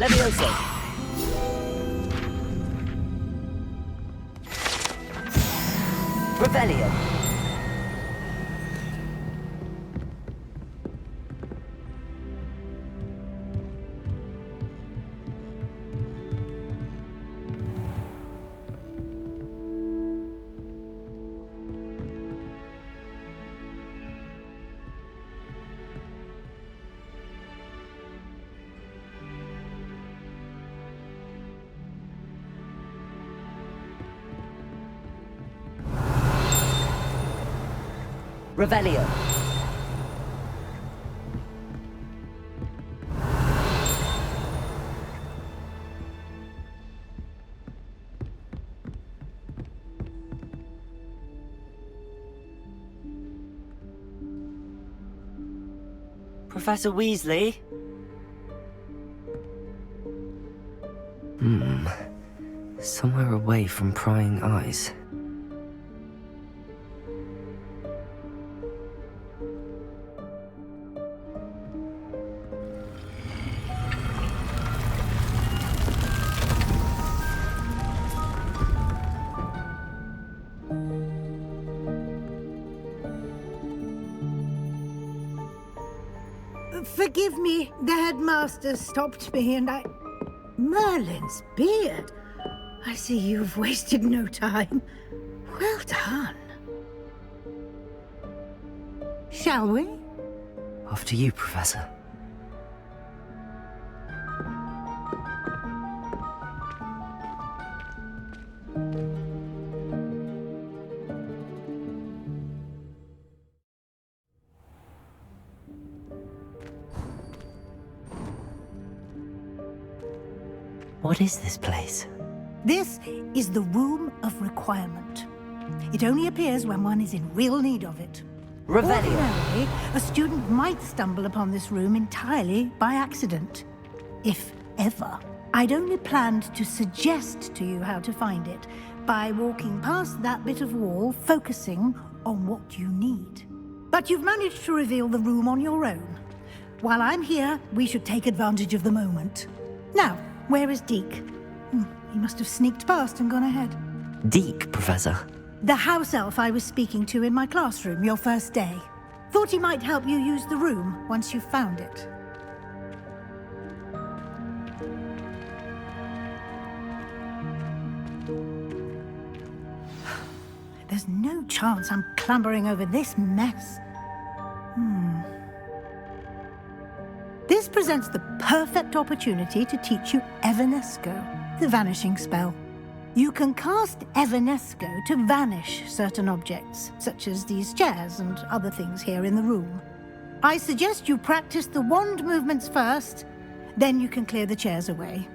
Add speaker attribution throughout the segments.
Speaker 1: Levioso. Revelio. Revelio. Professor Weasley?
Speaker 2: Somewhere away from prying eyes.
Speaker 3: Forgive me, the headmaster stopped me and I... Merlin's beard. I see you've wasted no time. Well done. Shall we?
Speaker 2: After you, Professor. What is this place?
Speaker 3: This is the Room of Requirement. It only appears when one is in real need of it.
Speaker 1: Revelio.
Speaker 3: Ordinarily, a student might stumble upon this room entirely by accident. If ever. I'd only planned to suggest to you how to find it by walking past that bit of wall, focusing on what you need. But you've managed to reveal the room on your own. While I'm here, we should take advantage of the moment. Now, where is Deke? He must have sneaked past and gone ahead.
Speaker 2: Deke, Professor.
Speaker 3: The house elf I was speaking to in my classroom your first day. Thought he might help you use the room once you found it. There's no chance I'm clambering over this mess. This presents the perfect opportunity to teach you Evanesco, the vanishing spell. You can cast Evanesco to vanish certain objects, such as these chairs and other things here in the room. I suggest you practice the wand movements first, then you can clear the chairs away.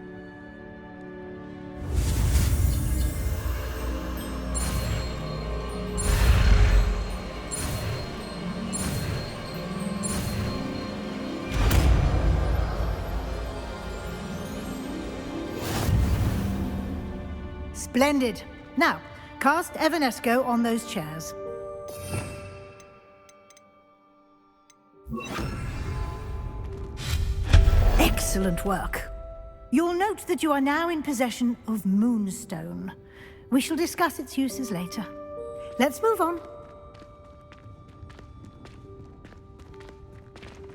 Speaker 3: Splendid. Now, cast Evanesco on those chairs. Excellent work. You'll note that you are now in possession of Moonstone. We shall discuss its uses later. Let's move on.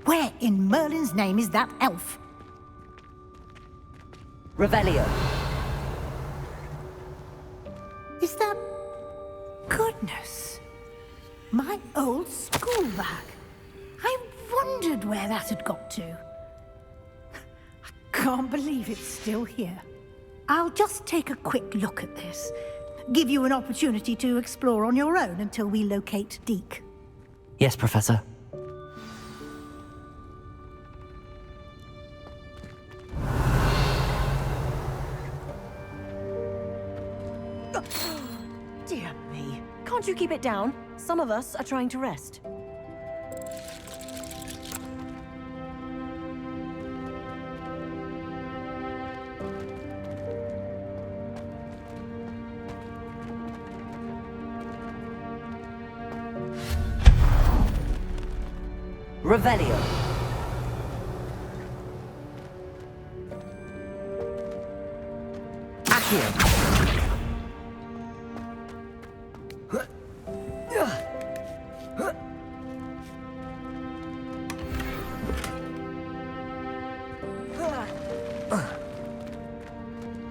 Speaker 3: Where in Merlin's name is that elf?
Speaker 1: Revelio.
Speaker 3: Is that... Goodness. My old school bag. I wondered where that had got to. I can't believe it's still here. I'll just take a quick look at this. Give you an opportunity to explore on your own until we locate Deke.
Speaker 2: Yes, Professor.
Speaker 4: Dear me. Can't you keep it down? Some of us are trying to rest.
Speaker 1: Revelio. Accio.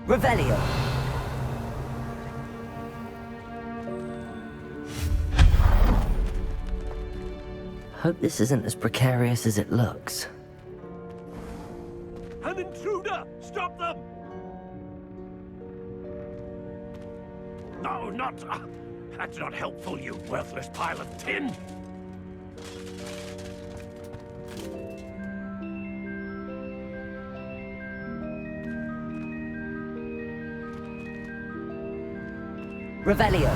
Speaker 1: Revelio.
Speaker 2: Hope this isn't as precarious as it looks.
Speaker 5: An intruder! Stop them! No, not... that's not helpful, you worthless pile of tin!
Speaker 1: Revelio.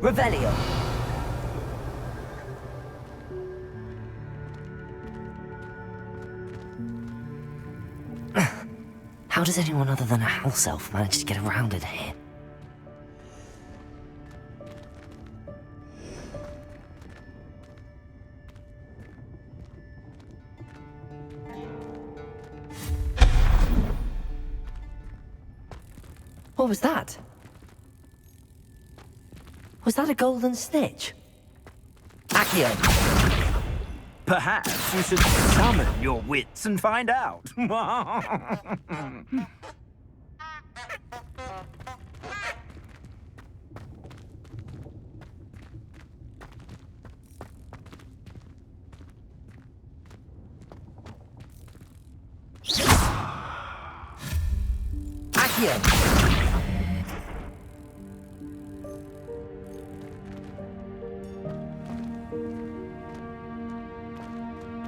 Speaker 1: Revelio.
Speaker 2: How does anyone other than a house elf manage to get around in here? What was that? Was that a golden snitch?
Speaker 1: Accio.
Speaker 6: Perhaps you should summon your wits and find out.
Speaker 1: Accio.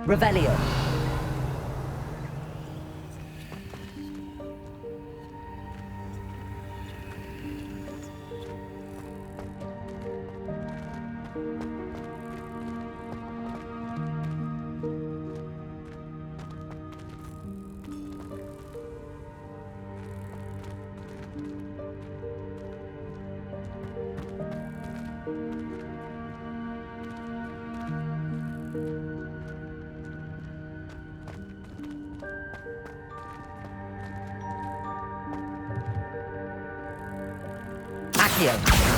Speaker 1: Revelio. Accio.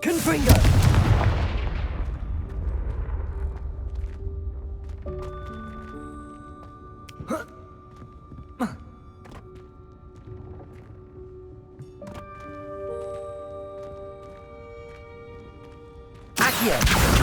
Speaker 1: Confringo. Accio.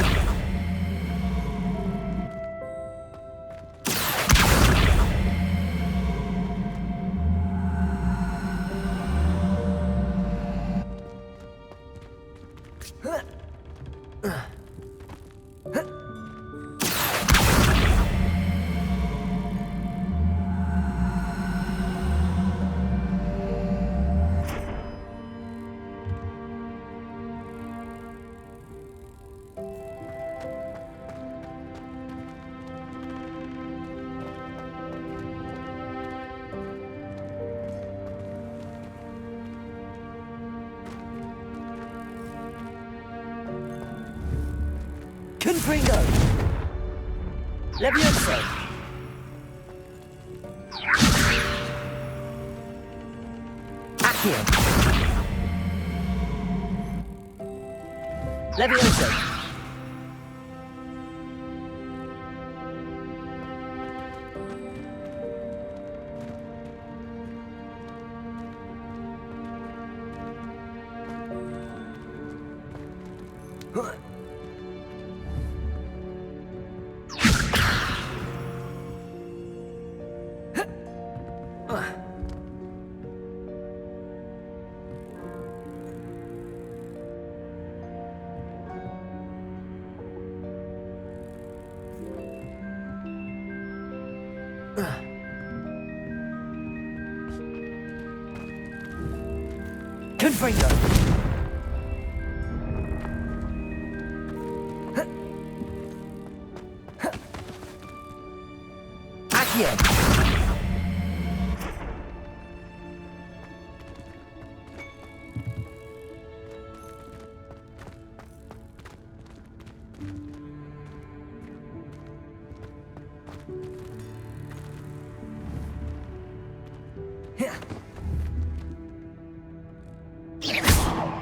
Speaker 1: Confringo. Levioso. Accio. Levioso. Confringo. Accio.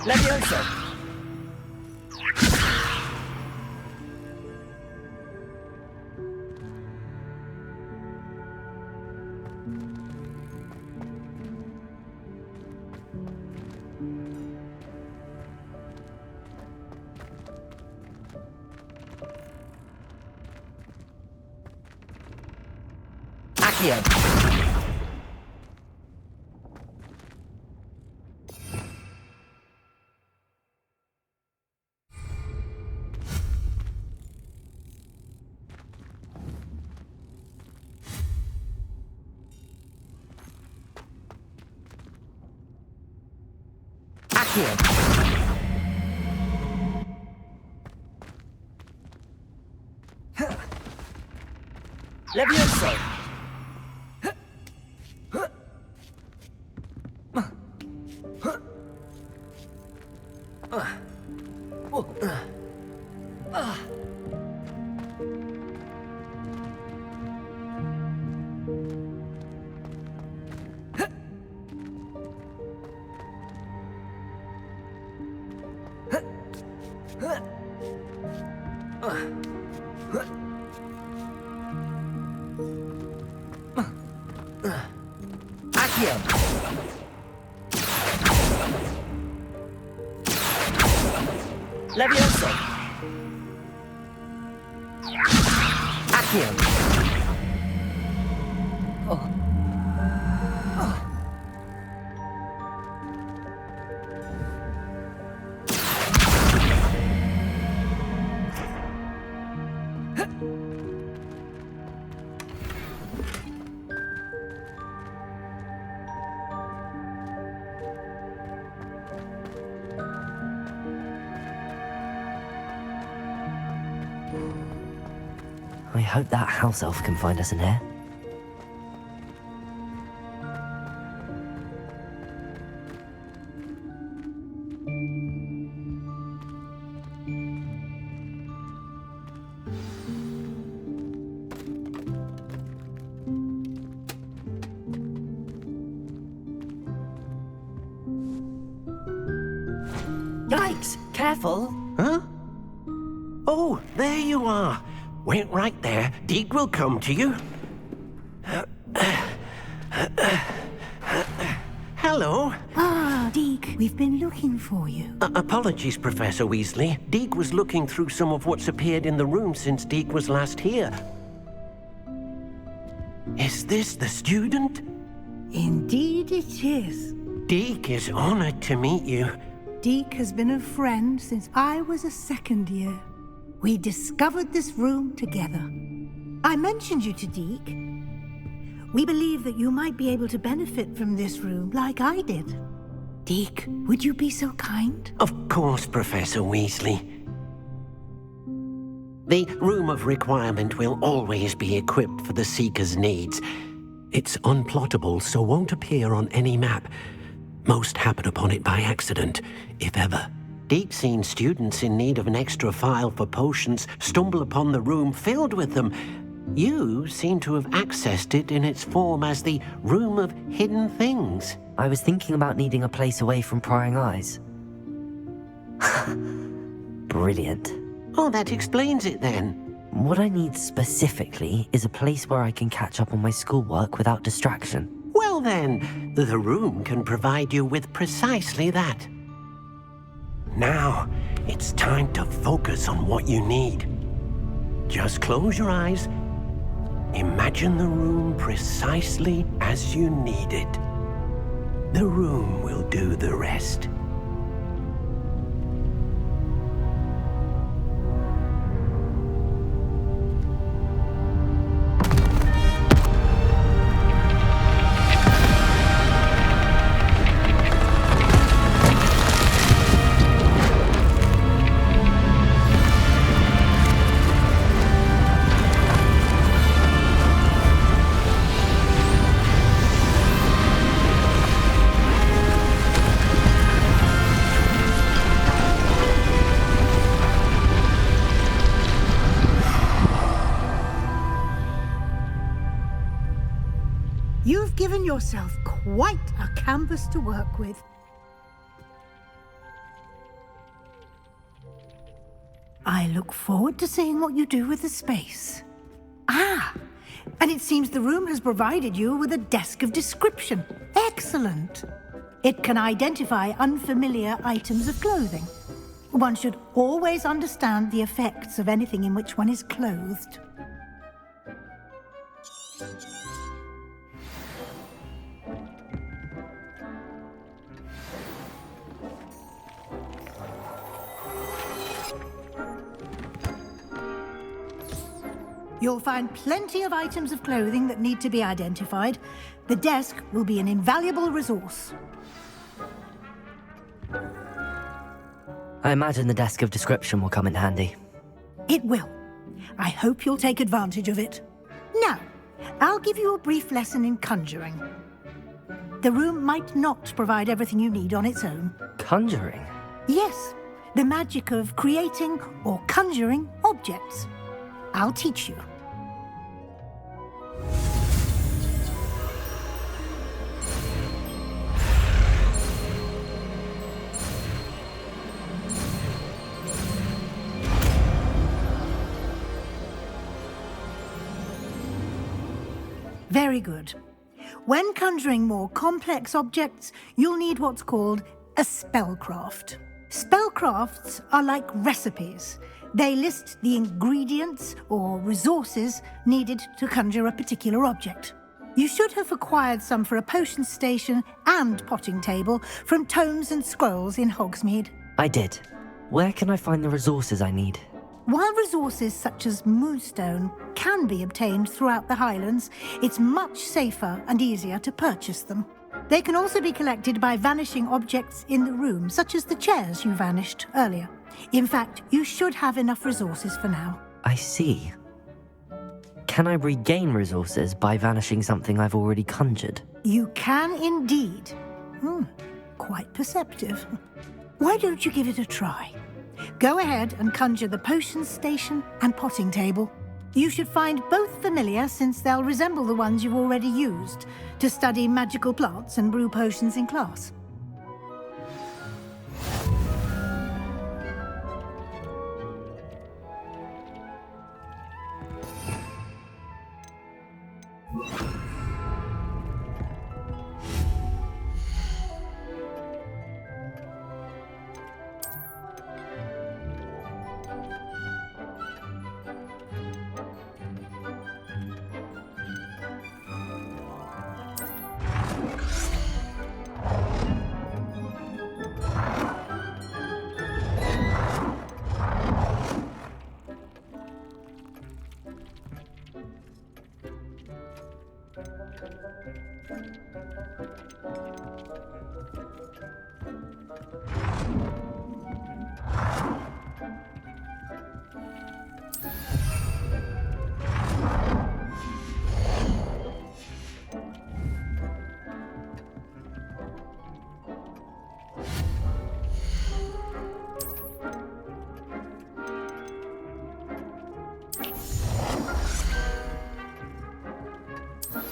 Speaker 1: Levioso. Accio. Accio. Levioso. Accio. Levioso. Accio. Oh.
Speaker 2: I hope that house elf can find us in here.
Speaker 1: Yikes! Careful.
Speaker 7: Huh? Oh, there you are. Wait right there. Deek will come to you. Hello.
Speaker 3: Ah, Deke, we've been looking for you.
Speaker 7: Apologies, Professor Weasley. Deek was looking through some of what's appeared in the room since Deek was last here. Is this the student?
Speaker 3: Indeed it is.
Speaker 7: Deek is honored to meet you.
Speaker 3: Deke has been a friend since I was a second year. We discovered this room together. I mentioned you to Deke. We believe that you might be able to benefit from this room like I did. Deke, would you be so kind?
Speaker 7: Of course, Professor Weasley. The Room of Requirement will always be equipped for the Seeker's needs. It's unplottable, so won't appear on any map. Most happen upon it by accident, if ever. Deep-seen students in need of an extra file for potions stumble upon the room filled with them. You seem to have accessed it in its form as the Room of Hidden Things.
Speaker 2: I was thinking about needing a place away from prying eyes. Brilliant.
Speaker 7: Oh, that explains it then.
Speaker 2: What I need specifically is a place where I can catch up on my schoolwork without distraction.
Speaker 7: Well then, the room can provide you with precisely that. Now, it's time to focus on what you need. Just close your eyes. Imagine the room precisely as you need it. The room will do the rest.
Speaker 3: You've given yourself quite a canvas to work with. I look forward to seeing what you do with the space. Ah, and it seems the room has provided you with a desk of description. Excellent. It can identify unfamiliar items of clothing. One should always understand the effects of anything in which one is clothed. You'll find plenty of items of clothing that need to be identified. The desk will be an invaluable resource.
Speaker 2: I imagine the desk of description will come in handy.
Speaker 3: It will. I hope you'll take advantage of it. Now, I'll give you a brief lesson in conjuring. The room might not provide everything you need on its own.
Speaker 2: Conjuring?
Speaker 3: Yes, the magic of creating or conjuring objects. I'll teach you. Very good. When conjuring more complex objects, you'll need what's called a spellcraft. Spellcrafts are like recipes. They list the ingredients or resources needed to conjure a particular object. You should have acquired some for a potion station and potting table from tomes and scrolls in Hogsmeade.
Speaker 2: I did. Where can I find the resources I need?
Speaker 3: While resources such as moonstone can be obtained throughout the Highlands, it's much safer and easier to purchase them. They can also be collected by vanishing objects in the room, such as the chairs you vanished earlier. In fact, you should have enough resources for now.
Speaker 2: I see. Can I regain resources by vanishing something I've already conjured?
Speaker 3: You can indeed. Quite perceptive. Why don't you give it a try? Go ahead and conjure the potion station and potting table. You should find both familiar, since they'll resemble the ones you've already used to study magical plants and brew potions in class.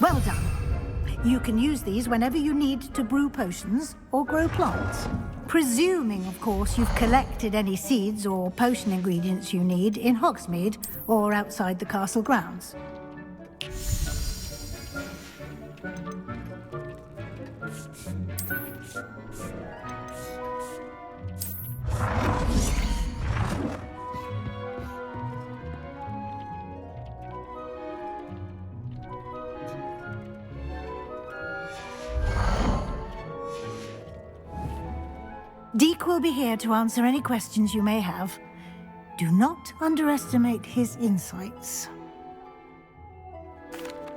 Speaker 3: Well done. You can use these whenever you need to brew potions or grow plants. Presuming, of course, you've collected any seeds or potion ingredients you need in Hogsmeade or outside the castle grounds. Deke will be here to answer any questions you may have. Do not underestimate his insights.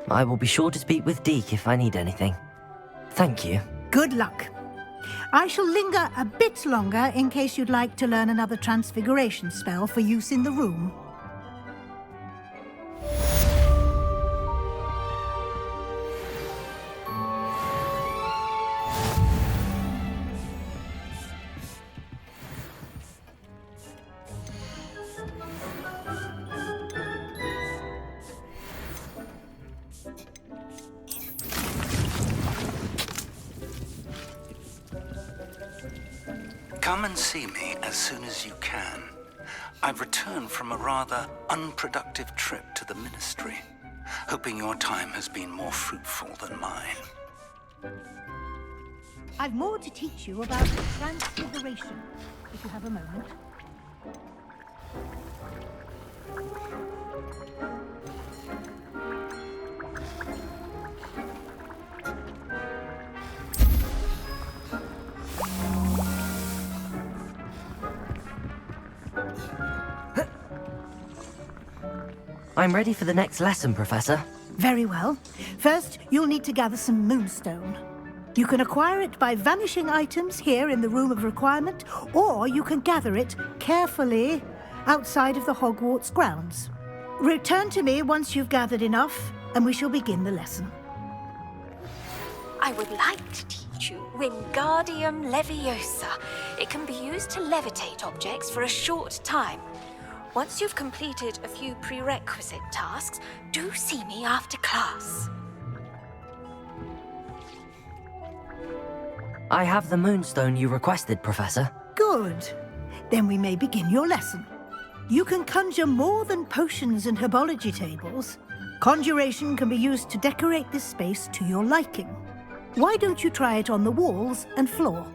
Speaker 2: I will be sure to speak with Deke if I need anything. Thank you.
Speaker 3: Good luck. I shall linger a bit longer in case you'd like to learn another transfiguration spell for use in the room.
Speaker 8: Come and see me as soon as you can. I've returned from a rather unproductive trip to the Ministry, hoping your time has been more fruitful than mine.
Speaker 3: I've more to teach you about transfiguration, if you have a moment.
Speaker 2: I'm ready for the next lesson, Professor.
Speaker 3: Very well. First, you'll need to gather some moonstone. You can acquire it by vanishing items here in the Room of Requirement, or you can gather it carefully outside of the Hogwarts grounds. Return to me once you've gathered enough, and we shall begin the lesson.
Speaker 9: I would like to teach you Wingardium Leviosa. It can be used to levitate objects for a short time. Once you've completed a few prerequisite tasks, do see me after class.
Speaker 2: I have the moonstone you requested, Professor.
Speaker 3: Good. Then we may begin your lesson. You can conjure more than potions and herbology tables. Conjuration can be used to decorate this space to your liking. Why don't you try it on the walls and floor?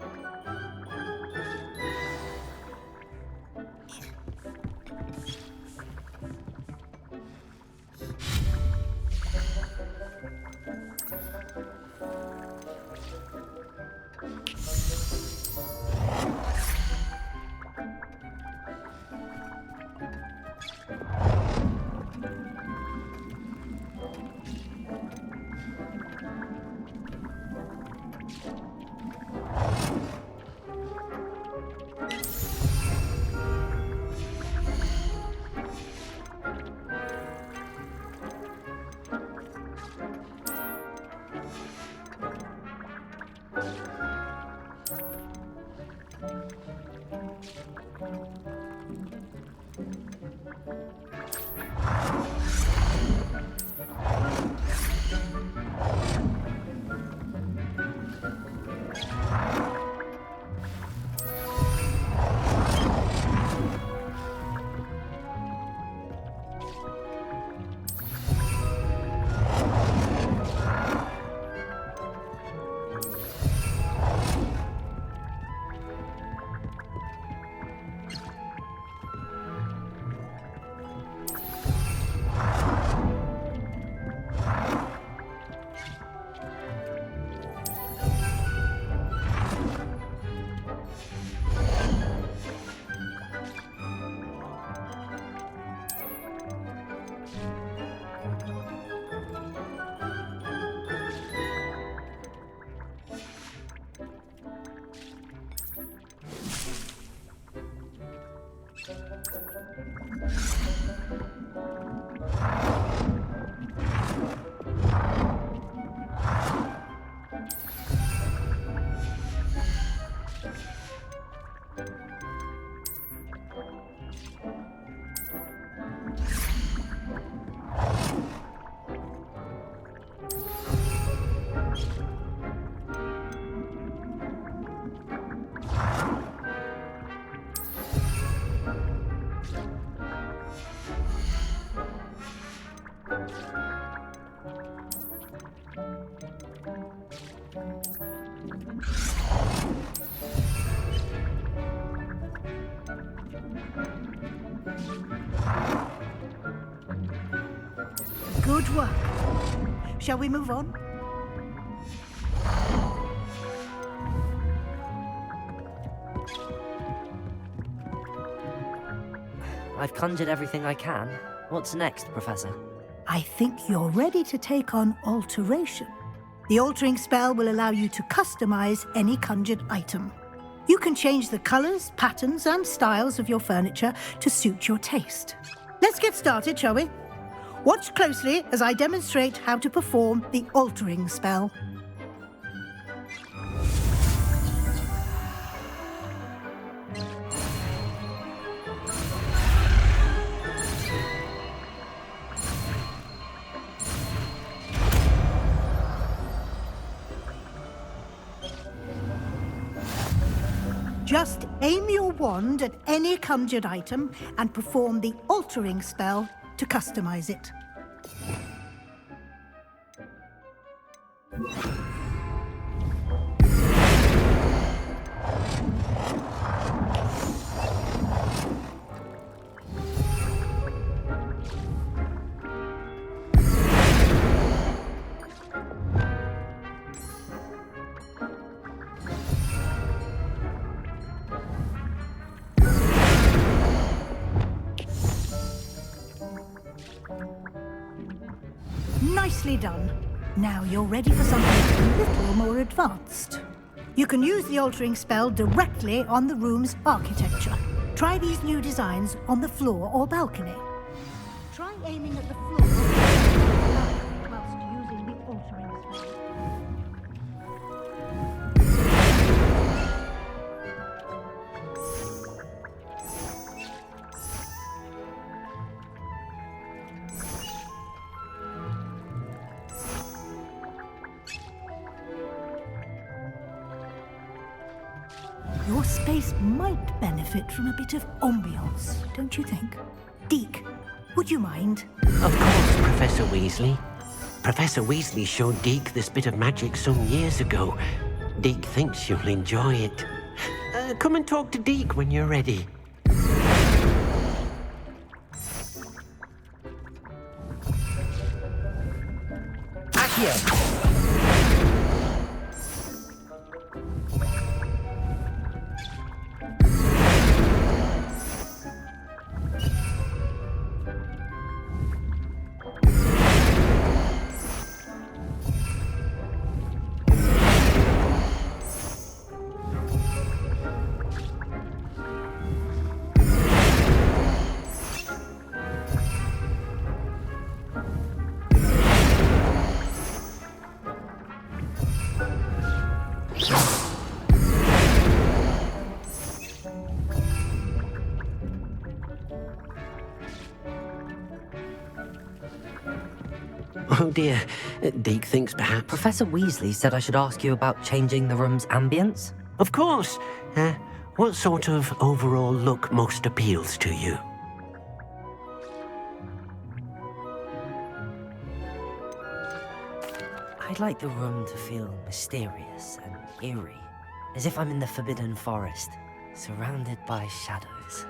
Speaker 3: Good work. Shall we move on?
Speaker 2: I've conjured everything I can. What's next, Professor?
Speaker 3: I think you're ready to take on alteration. The altering spell will allow you to customize any conjured item. You can change the colors, patterns, and styles of your furniture to suit your taste. Let's get started, shall we? Watch closely as I demonstrate how to perform the altering spell. Just aim your wand at any conjured item and perform the altering spell to customize it. Nicely done. Now you're ready for something a little more advanced. You can use the altering spell directly on the room's architecture. Try these new designs on the floor or balcony. Try aiming at the floor whilst using the altering spell. Your space might benefit from a bit of ambiance, don't you think? Deke, would you mind?
Speaker 7: Of course, Professor Weasley. Professor Weasley showed Deke this bit of magic some years ago. Deke thinks you'll enjoy it. Come and talk to Deke when you're ready.
Speaker 1: Accio.
Speaker 7: Oh dear, Deke thinks perhaps...
Speaker 2: Professor Weasley said I should ask you about changing the room's ambience.
Speaker 7: Of course. What sort of overall look most appeals to you?
Speaker 2: I'd like the room to feel mysterious and eerie, as if I'm in the Forbidden Forest, surrounded by shadows.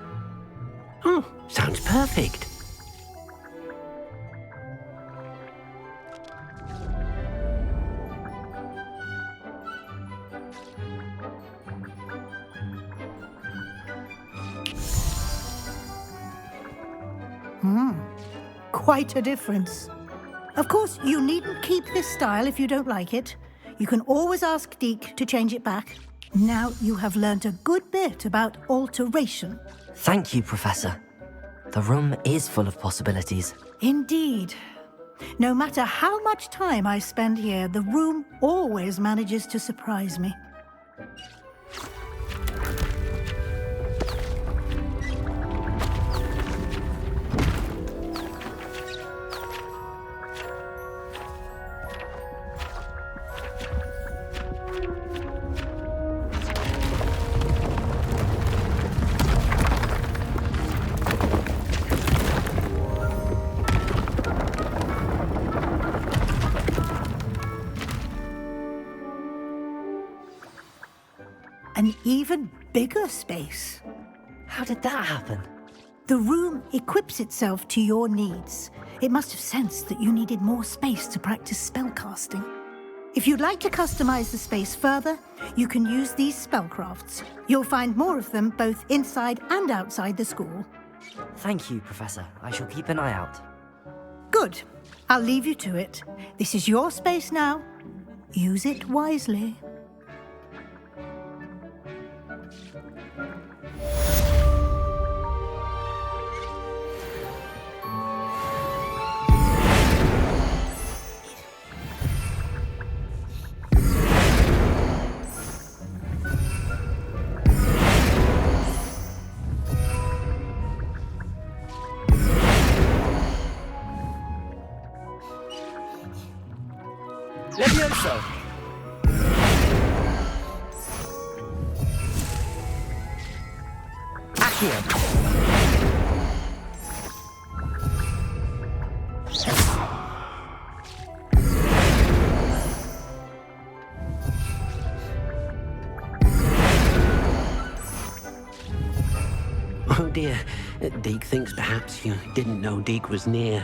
Speaker 7: Oh, sounds perfect.
Speaker 3: Quite a difference. Of course, you needn't keep this style if you don't like it. You can always ask Deke to change it back. Now you have learnt a good bit about alteration.
Speaker 2: Thank you, Professor. The room is full of possibilities.
Speaker 3: Indeed. No matter how much time I spend here, the room always manages to surprise me. An even bigger space.
Speaker 2: How did that happen?
Speaker 3: The room equips itself to your needs. It must have sensed that you needed more space to practice spellcasting. If you'd like to customize the space further, you can use these spellcrafts. You'll find more of them both inside and outside the school.
Speaker 2: Thank you, Professor. I shall keep an eye out.
Speaker 3: Good. I'll leave you to it. This is your space now. Use it wisely.
Speaker 1: Levioso! Accio!
Speaker 7: Oh dear, Deke thinks perhaps you didn't know Deke was near.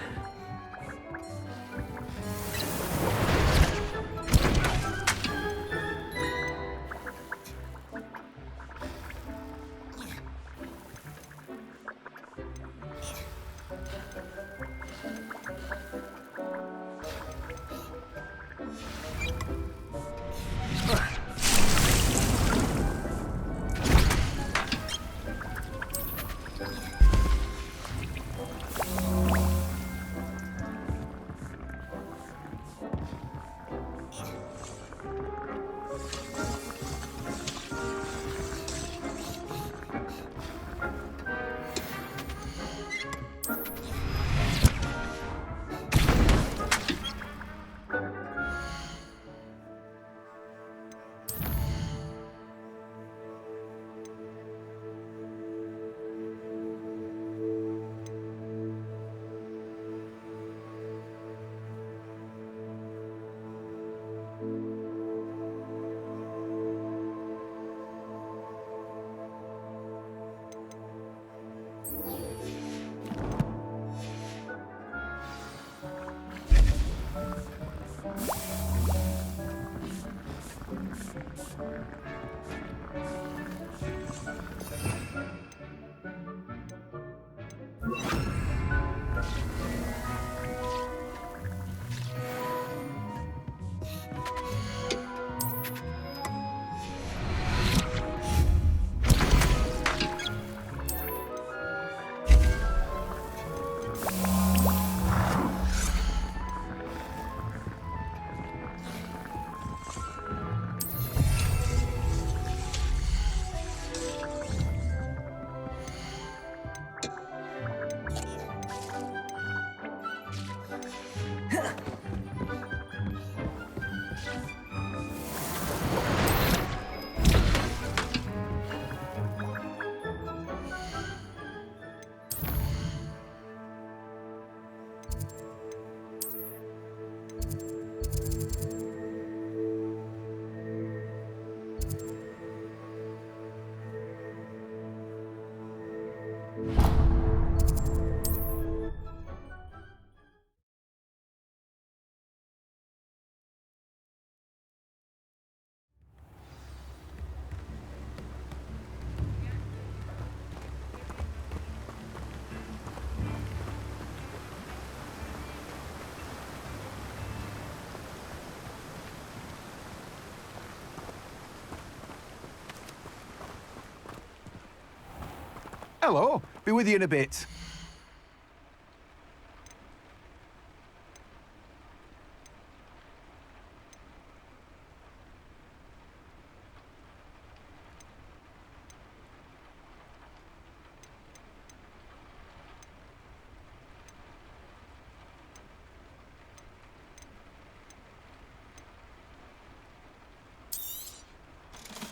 Speaker 10: Hello, be with you in a bit.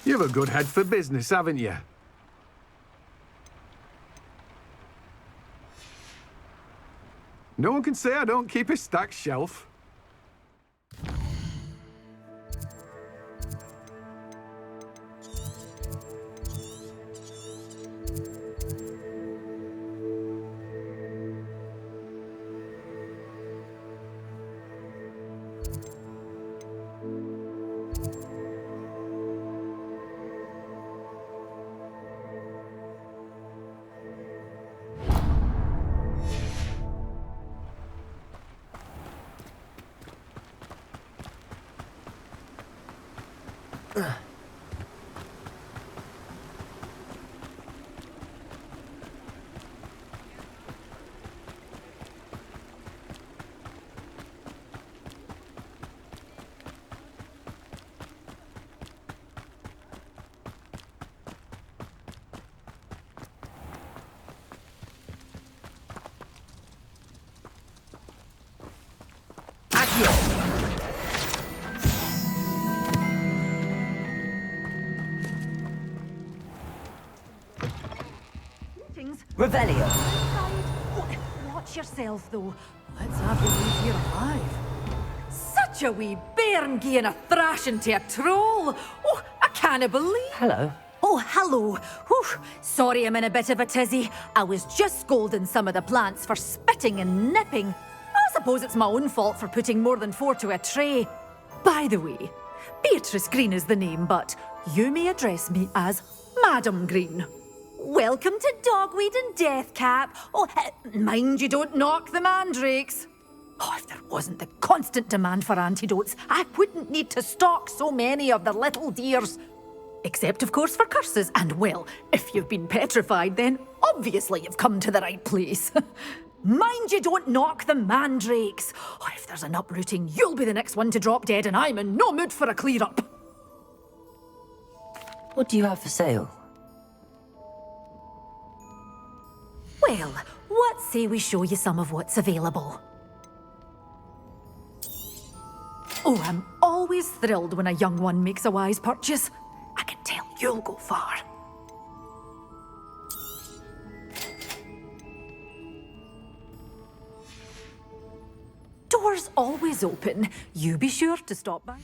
Speaker 10: You've a good head for business, haven't you? No one can say I don't keep a stacked shelf.
Speaker 2: Revelio.
Speaker 11: Watch yourself, though. Let's have you leave here alive. Such a wee bairn gieing a thrashing to a troll. Oh, I can't believe.
Speaker 2: Hello.
Speaker 11: Oh, hello. Whew. Sorry I'm in a bit of a tizzy. I was just scolding some of the plants for spitting and nipping. I suppose it's my own fault for putting more than 4 to a tray. By the way, Beatrice Green is the name, but you may address me as Madam Green. Welcome to Dogweed and Deathcap. Oh, mind you don't knock the mandrakes. Oh, if there wasn't the constant demand for antidotes, I wouldn't need to stock so many of the little dears. Except, of course, for curses. And, well, if you've been petrified, then obviously you've come to the right place. Mind you don't knock the mandrakes. Oh, if there's an uprooting, you'll be the next one to drop dead, and I'm in no mood for a clear-up.
Speaker 2: What do you have for sale?
Speaker 11: Well, what say we show you some of what's available? Oh, I'm always thrilled when a young one makes a wise purchase. I can tell you'll go far. Doors always open. You be sure to stop by.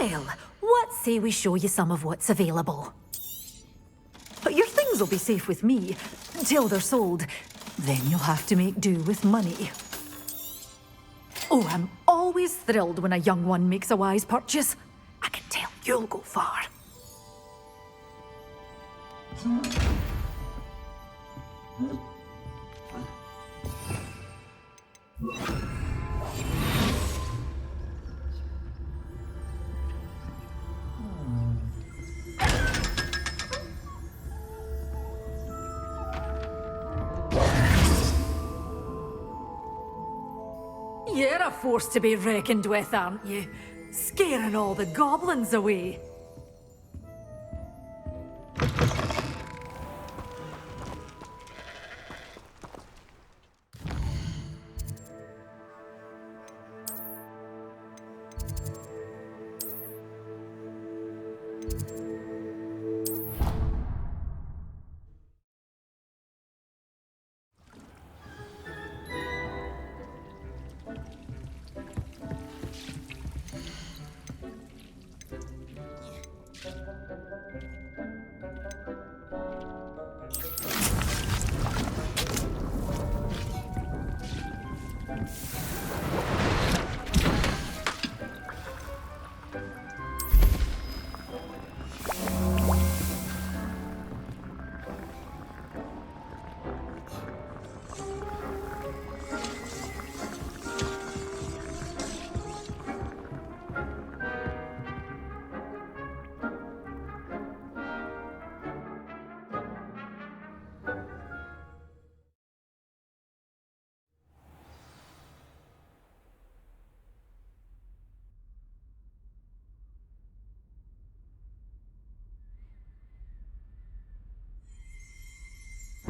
Speaker 11: Well, what say we show you some of what's available? But your things will be safe with me, until they're sold. Then you'll have to make do with money. Oh, I'm always thrilled when a young one makes a wise purchase. I can tell you'll go far. You're a force to be reckoned with, aren't you? Scaring all the goblins away.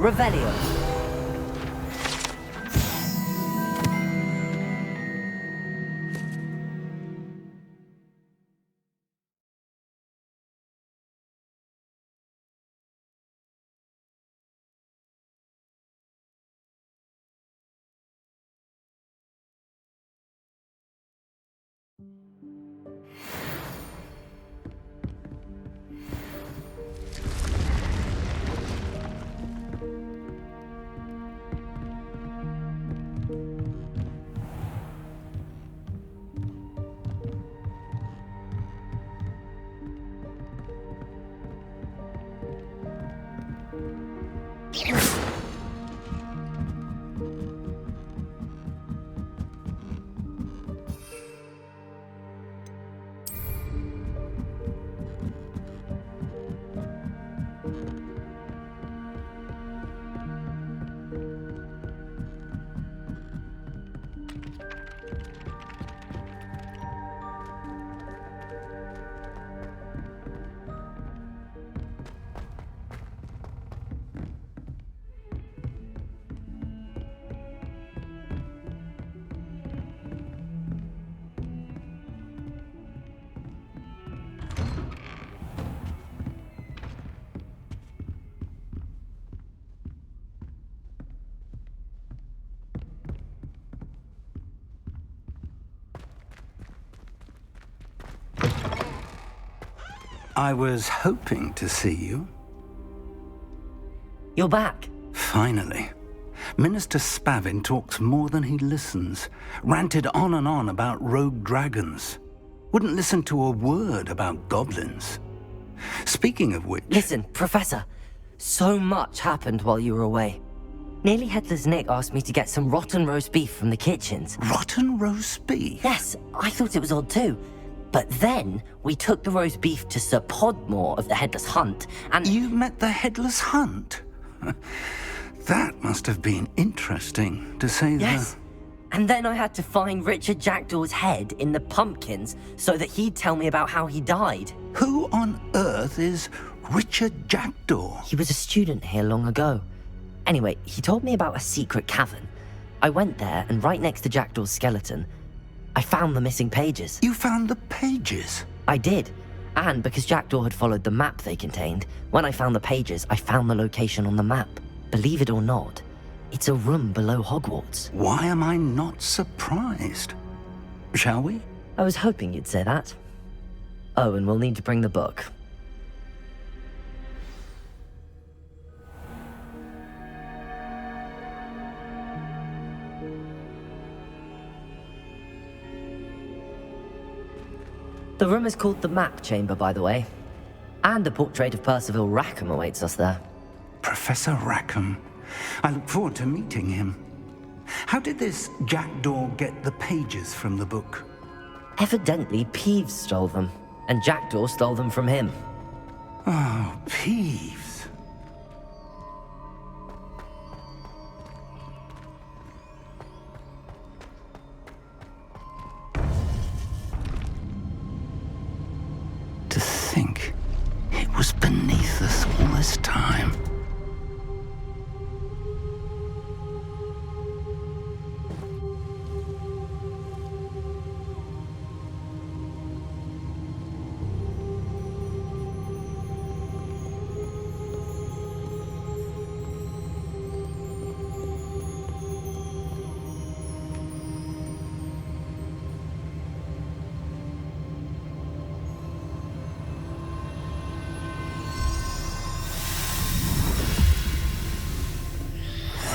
Speaker 2: Revelio.
Speaker 8: I was hoping to see you.
Speaker 2: You're back.
Speaker 8: Finally. Minister Spavin talks more than he listens. Ranted on and on about rogue dragons. Wouldn't listen to a word about goblins. Speaking of which...
Speaker 2: Listen, Professor. So much happened while you were away. Nearly Headless Nick asked me to get some rotten roast beef from the kitchens.
Speaker 8: Rotten roast beef?
Speaker 2: Yes, I thought it was odd too. But then, we took the roast beef to Sir Podmore of the Headless Hunt, and...
Speaker 8: You met the Headless Hunt? That must have been interesting, to say the...
Speaker 2: Yes. And then I had to find Richard Jackdaw's head in the pumpkins so that he'd tell me about how he died.
Speaker 8: Who on earth is Richard Jackdaw?
Speaker 2: He was a student here long ago. Anyway, he told me about a secret cavern. I went there, and right next to Jackdaw's skeleton, I found the missing pages.
Speaker 8: You found the pages?
Speaker 2: I did. And because Jackdaw had followed the map they contained, when I found the pages, I found the location on the map. Believe it or not, it's a room below Hogwarts.
Speaker 8: Why am I not surprised? Shall we?
Speaker 2: I was hoping you'd say that. Oh, and we'll need to bring the book. The room is called the Map Chamber, by the way. And a portrait of Percival Rackham awaits us there.
Speaker 8: Professor Rackham. I look forward to meeting him. How did this Jackdaw get the pages from the book?
Speaker 2: Evidently, Peeves stole them, and Jackdaw stole them from him.
Speaker 8: Oh, Peeves. To think it was beneath us all this time.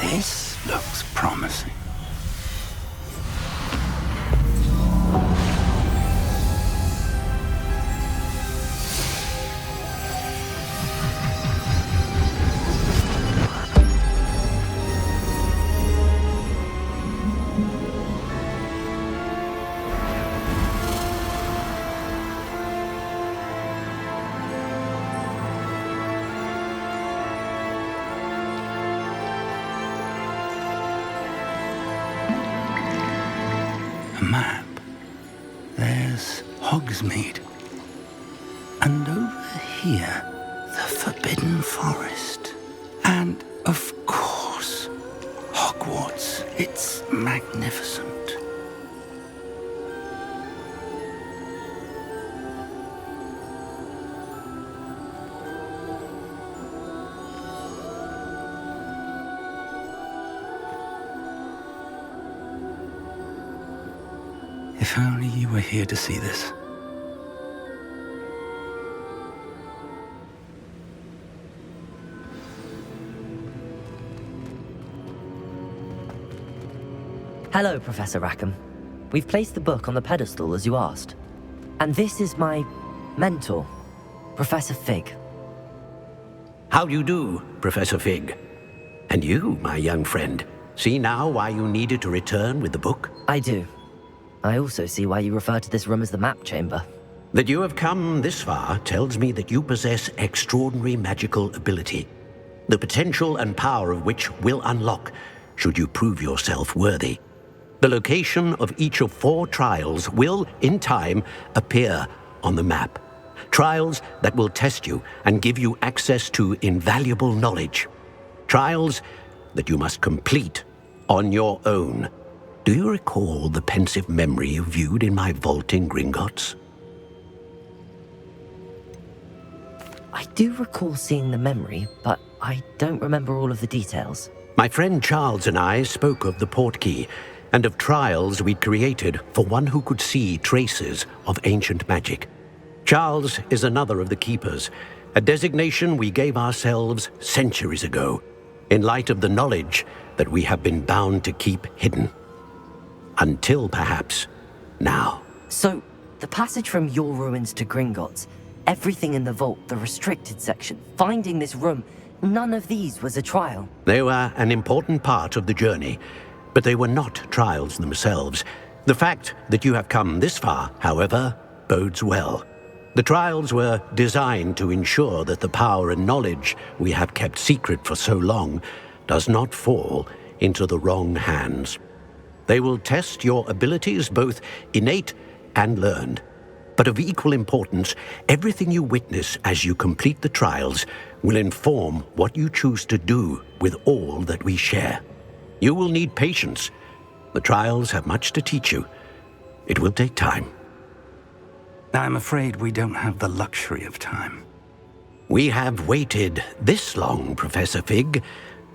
Speaker 8: This looks promising. A map. There's Hogsmeade. And over here, the Forbidden Forest. And, of magnificent. If only you were here to see this.
Speaker 2: Hello, Professor Rackham. We've placed the book on the pedestal as you asked. And this is my mentor, Professor Fig.
Speaker 7: How do you do, Professor Fig? And you, my young friend, see now why you needed to return with the book?
Speaker 2: I do. I also see why you refer to this room as the map chamber.
Speaker 7: That you have come this far tells me that you possess extraordinary magical ability, the potential and power of which will unlock should you prove yourself worthy. The location of each of 4 trials will, in time, appear on the map. Trials that will test you and give you access to invaluable knowledge. Trials that you must complete on your own. Do you recall the pensive memory you viewed in my vault in Gringotts?
Speaker 2: I do recall seeing the memory, but I don't remember all of the details.
Speaker 7: My friend Charles and I spoke of the portkey and of trials we'd created for one who could see traces of ancient magic. Charles is another of the keepers, a designation we gave ourselves centuries ago, in light of the knowledge that we have been bound to keep hidden. Until, perhaps, now.
Speaker 2: So, the passage from your ruins to Gringotts, everything in the vault, the restricted section, finding this room, none of these was a trial.
Speaker 7: They were an important part of the journey, but they were not trials themselves. The fact that you have come this far, however, bodes well. The trials were designed to ensure that the power and knowledge we have kept secret for so long does not fall into the wrong hands. They will test your abilities, both innate and learned. But of equal importance, everything you witness as you complete the trials will inform what you choose to do with all that we share. You will need patience. The trials have much to teach you. It will take time.
Speaker 8: I'm afraid we don't have the luxury of time.
Speaker 7: We have waited this long, Professor Fig.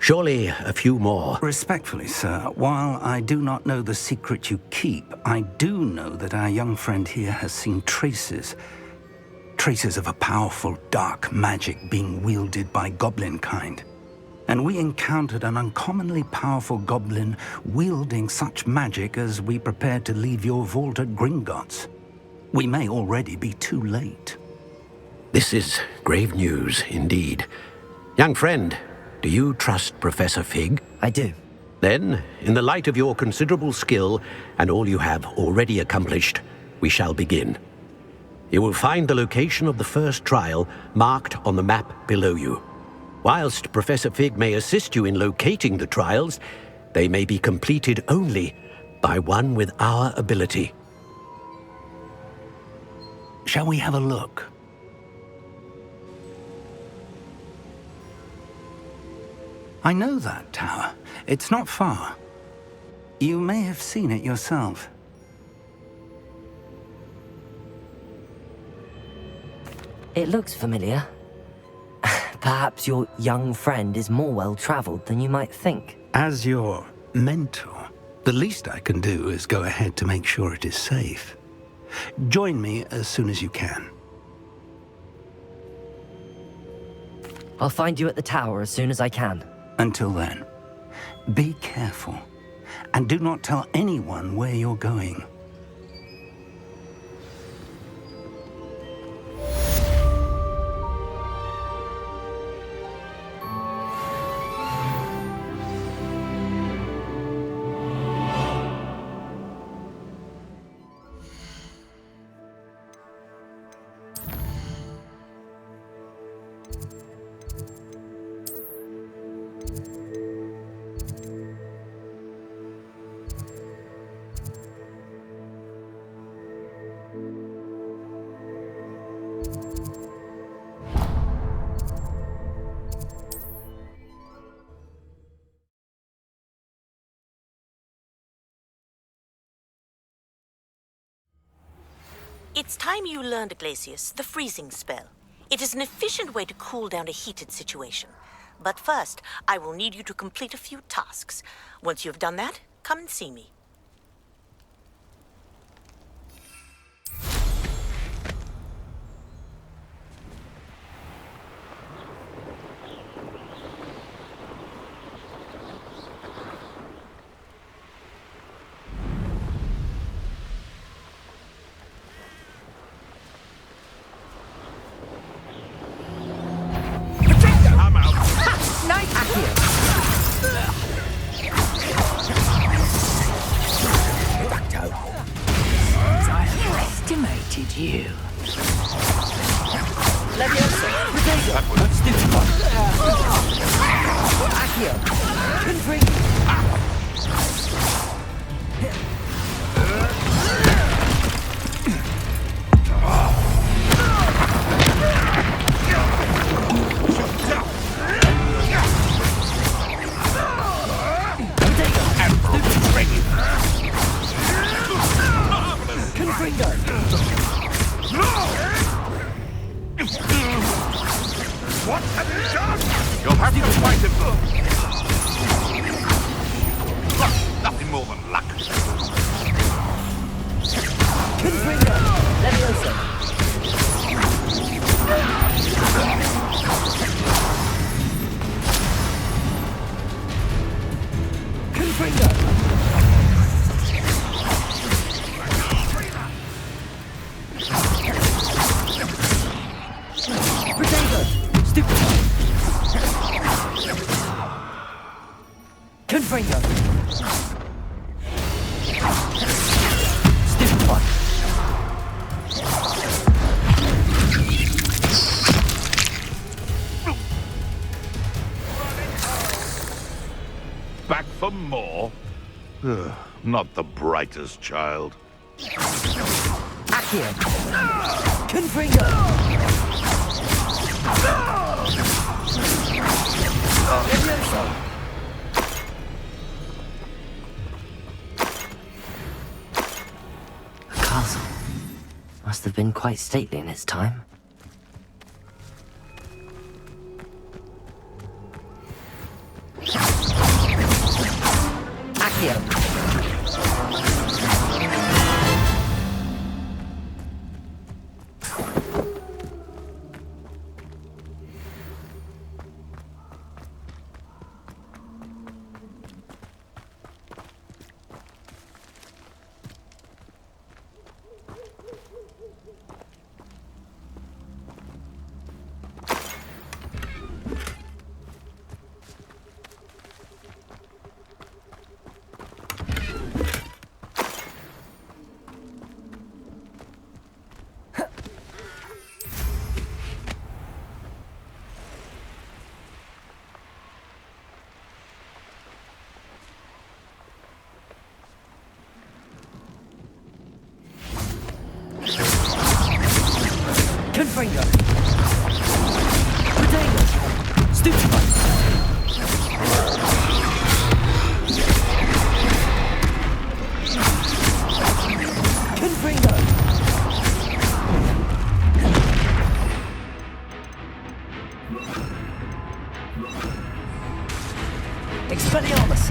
Speaker 7: Surely a few more.
Speaker 8: Respectfully, sir, while I do not know the secret you keep, I do know that our young friend here has seen traces of a powerful dark magic being wielded by goblin kind. And we encountered an uncommonly powerful goblin wielding such magic as we prepared to leave your vault at Gringotts. We may already be too late.
Speaker 7: This is grave news indeed. Young friend, do you trust Professor Fig?
Speaker 2: I do.
Speaker 7: Then, in the light of your considerable skill and all you have already accomplished, we shall begin. You will find the location of the first trial marked on the map below you. Whilst Professor Fig may assist you in locating the trials, they may be completed only by one with our ability.
Speaker 8: Shall we have a look? I know that tower. It's not far. You may have seen it yourself.
Speaker 2: It looks familiar. Perhaps your young friend is more well-traveled than you might think.
Speaker 8: As your mentor, the least I can do is go ahead to make sure it is safe. Join me as soon as you can.
Speaker 2: I'll find you at the tower as soon as I can.
Speaker 8: Until then, be careful, and do not tell anyone where you're going.
Speaker 12: It's time you learned, Glacius, the freezing spell. It is an efficient way to cool down a heated situation. But first, I will need you to complete a few tasks. Once you have done that, come and see me.
Speaker 1: You. Accio. Confringo.
Speaker 5: What have you done? You'll have to fight him. Nothing more than luck.
Speaker 1: Confringo. Leviosa. Confringo. Confringo. Stupid one.
Speaker 5: Back for more? Not the brightest child.
Speaker 1: Accio. Confringo. Leviosa.
Speaker 2: Castle. Must have been quite stately in its time.
Speaker 1: Accio. Confringo. Potato. Stupid one. Confringo. Expelliarmus.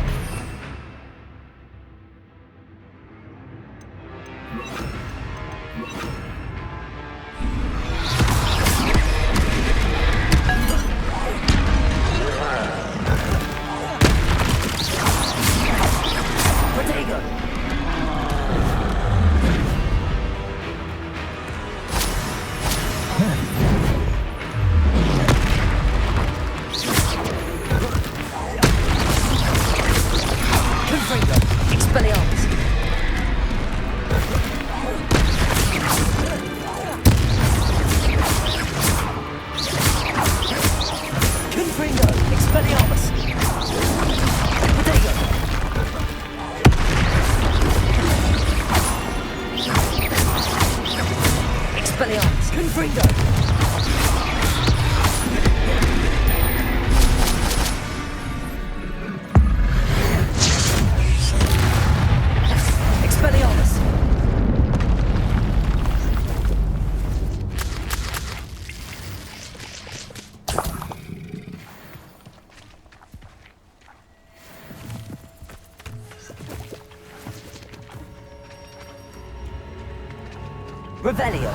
Speaker 2: Revelio.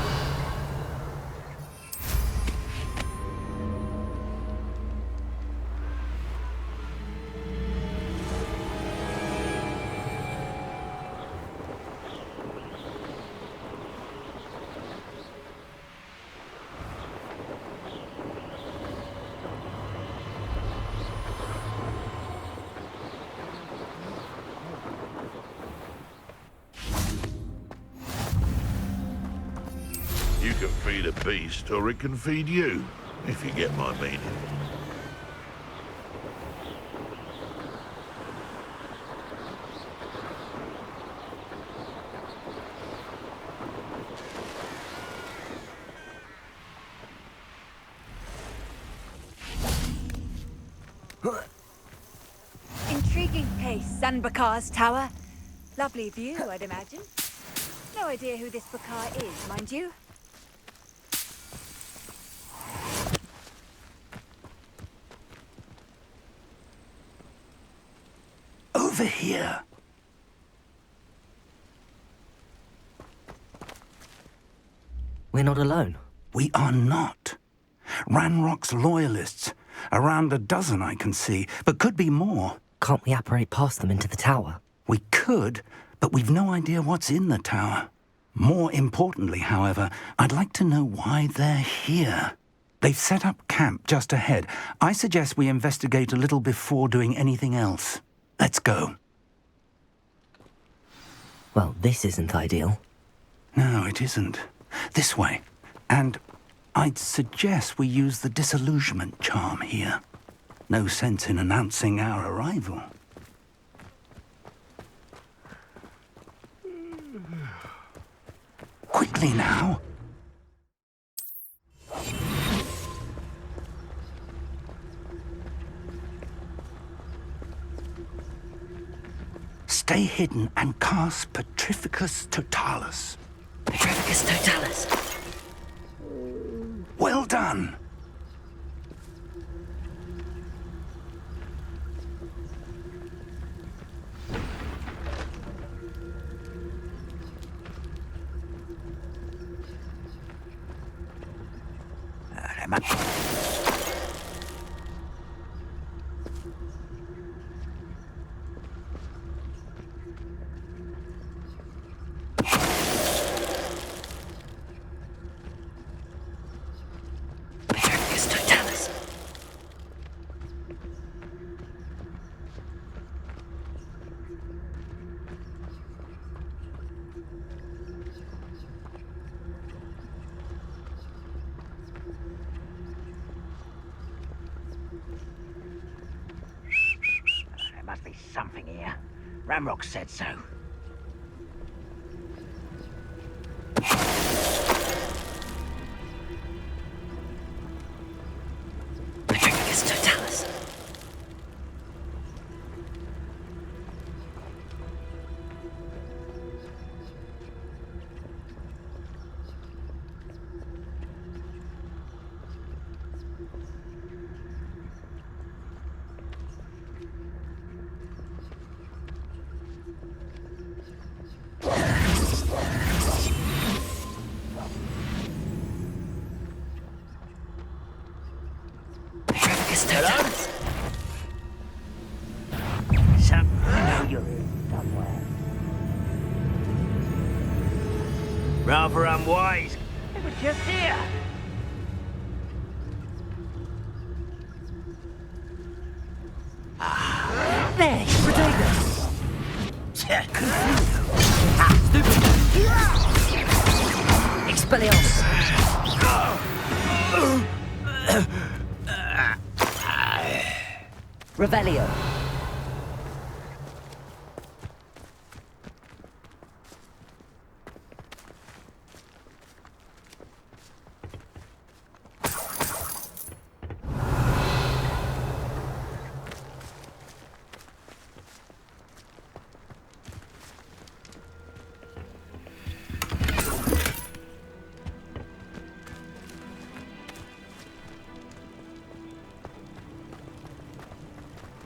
Speaker 5: You can feed a beast, or it can feed you, if you get my meaning.
Speaker 11: Intriguing place, Sanbakar's tower. Lovely view, I'd imagine. No idea who this Bakar is, mind you.
Speaker 8: Over here.
Speaker 2: We're not alone.
Speaker 8: We are not. Ranrock's loyalists. Around a dozen I can see, but could be more.
Speaker 2: Can't we apparate past them into the tower?
Speaker 8: We could, but we've no idea what's in the tower. More importantly, however, I'd like to know why they're here. They've set up camp just ahead. I suggest we investigate a little before doing anything else. Let's go.
Speaker 2: Well, this isn't ideal.
Speaker 8: No, it isn't. This way. And I'd suggest we use the disillusionment charm here. No sense in announcing our arrival. Quickly now. Stay hidden and cast Petrificus Totalis.
Speaker 2: Petrificus Totalis.
Speaker 8: Well done.
Speaker 2: Petrificus Totalis.
Speaker 6: There must be something here. Ramrock said so.
Speaker 2: Petrificus Totalis. Petrificus Totalis.
Speaker 6: Something I know you're in somewhere. Rather unwise. They were just here.
Speaker 2: There, Protego. Expelliarmus. Revelio.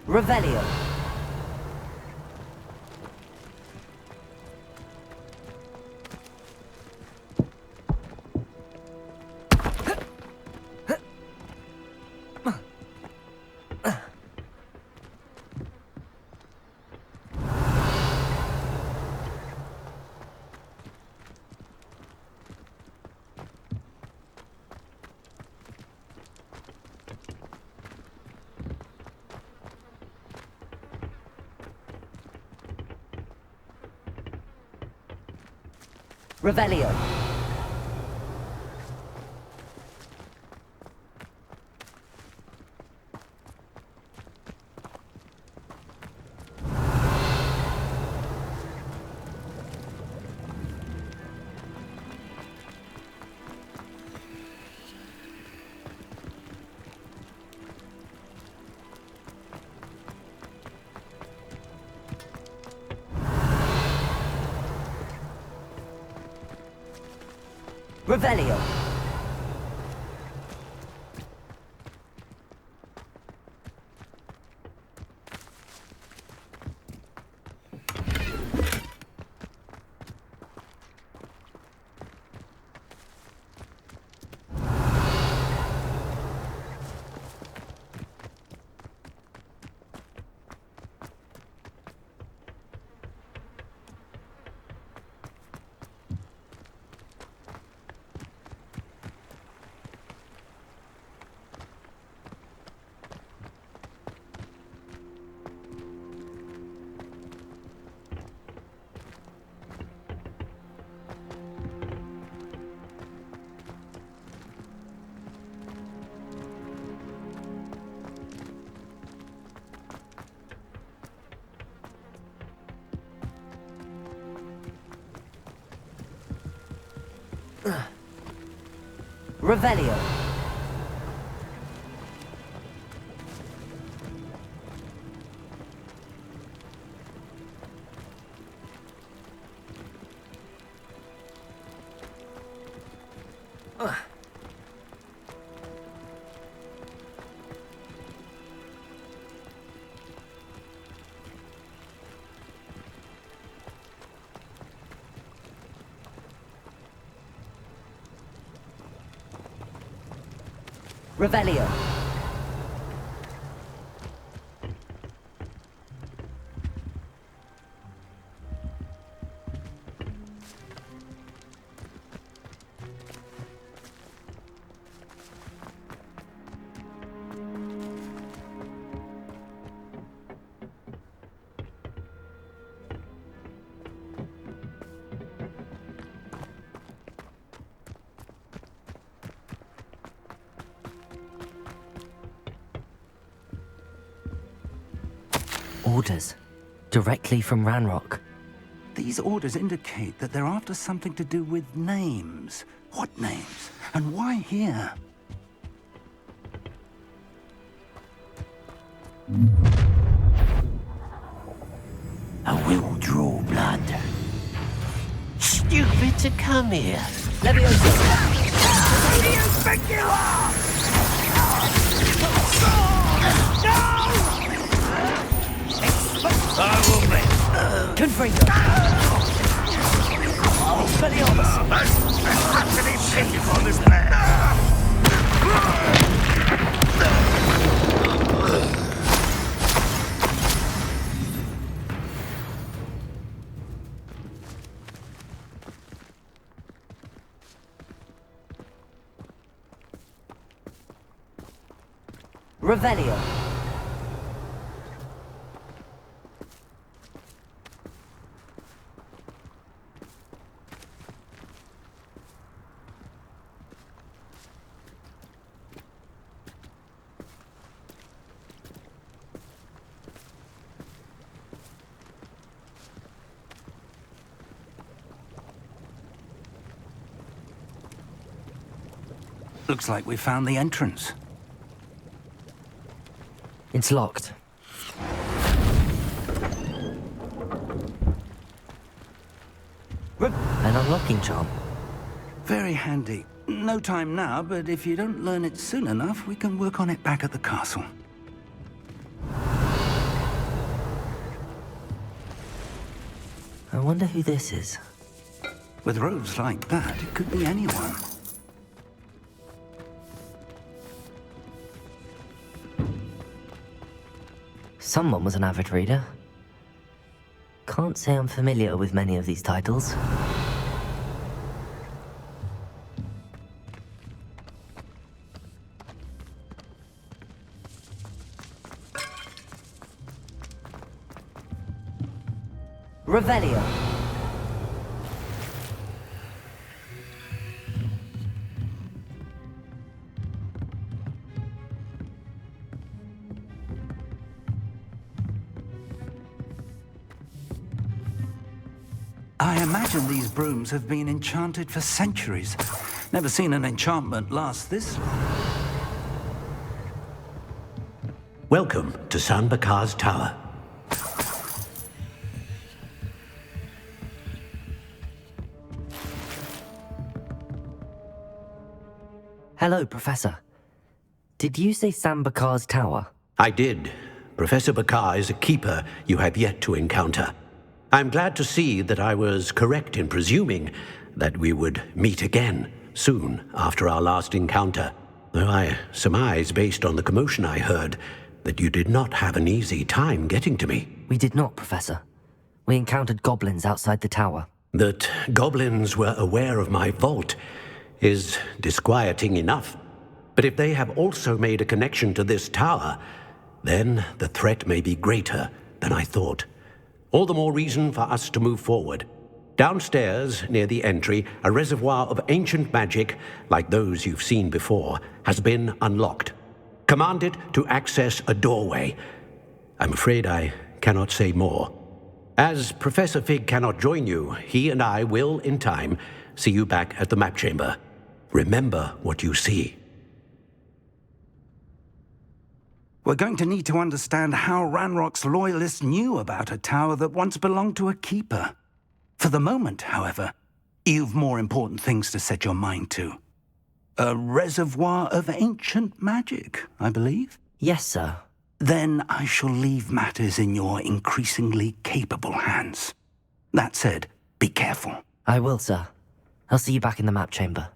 Speaker 2: Revelio. Revelio. Revelio. Revelio. Revelio. Orders. Directly from Ranrock.
Speaker 8: These orders indicate that they're after something to do with names. What names? And why here?
Speaker 7: I will draw blood. Stupid to come here.
Speaker 2: Leviosa.
Speaker 6: Who do you think you are? I will make.
Speaker 1: Confringo. Expelliarmus.
Speaker 6: There's got to be pity for this man.
Speaker 2: Revelio.
Speaker 8: Looks like we found the entrance.
Speaker 2: It's locked. An unlocking charm.
Speaker 8: Very handy. No time now, but if you don't learn it soon enough, we can work on it back at the castle.
Speaker 2: I wonder who this is.
Speaker 8: With robes like that, it could be anyone.
Speaker 2: Someone was an avid reader. Can't say I'm familiar with many of these titles. Revelio.
Speaker 8: I imagine these brooms have been enchanted for centuries. Never seen an enchantment last this long.
Speaker 7: Welcome to Sanbakar's Tower.
Speaker 2: Hello, Professor. Did you say Sambakar's Tower?
Speaker 7: I did. Professor Bakar is a keeper you have yet to encounter. I'm glad to see that I was correct in presuming that we would meet again soon after our last encounter, though I surmise, based on the commotion I heard, that you did not have an easy time getting to me.
Speaker 2: We did not, Professor. We encountered goblins outside the tower.
Speaker 7: That goblins were aware of my vault is disquieting enough. But if they have also made a connection to this tower, then the threat may be greater than I thought. All the more reason for us to move forward. Downstairs, near the entry, a reservoir of ancient magic, like those you've seen before, has been unlocked. Command it to access a doorway. I'm afraid I cannot say more. As Professor Fig cannot join you, he and I will, in time, see you back at the map chamber. Remember what you see.
Speaker 8: We're going to need to understand how Ranrock's loyalists knew about a tower that once belonged to a keeper. For the moment, however, you've more important things to set your mind to. A reservoir of ancient magic, I believe?
Speaker 2: Yes, sir.
Speaker 8: Then I shall leave matters in your increasingly capable hands. That said, be careful.
Speaker 2: I will, sir. I'll see you back in the map chamber.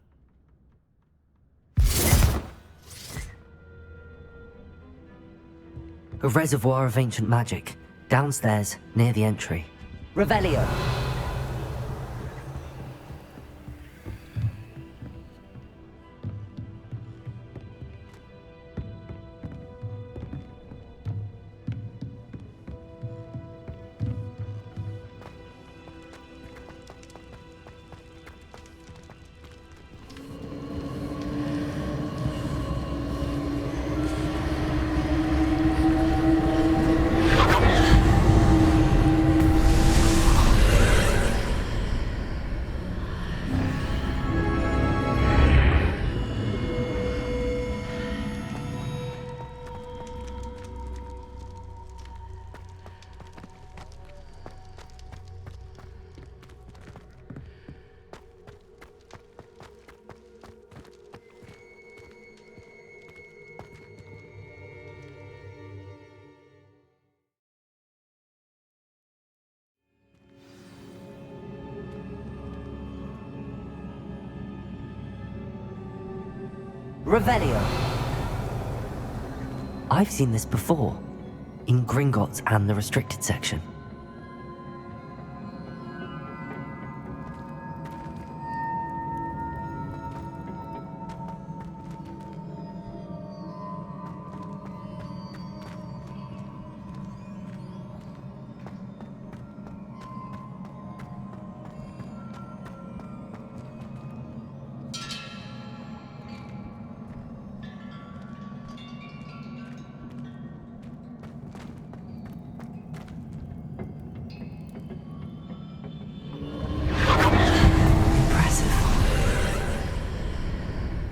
Speaker 2: A reservoir of ancient magic, downstairs, near the entry. Revelio! Revelio. I've seen this before, in Gringotts and the restricted section.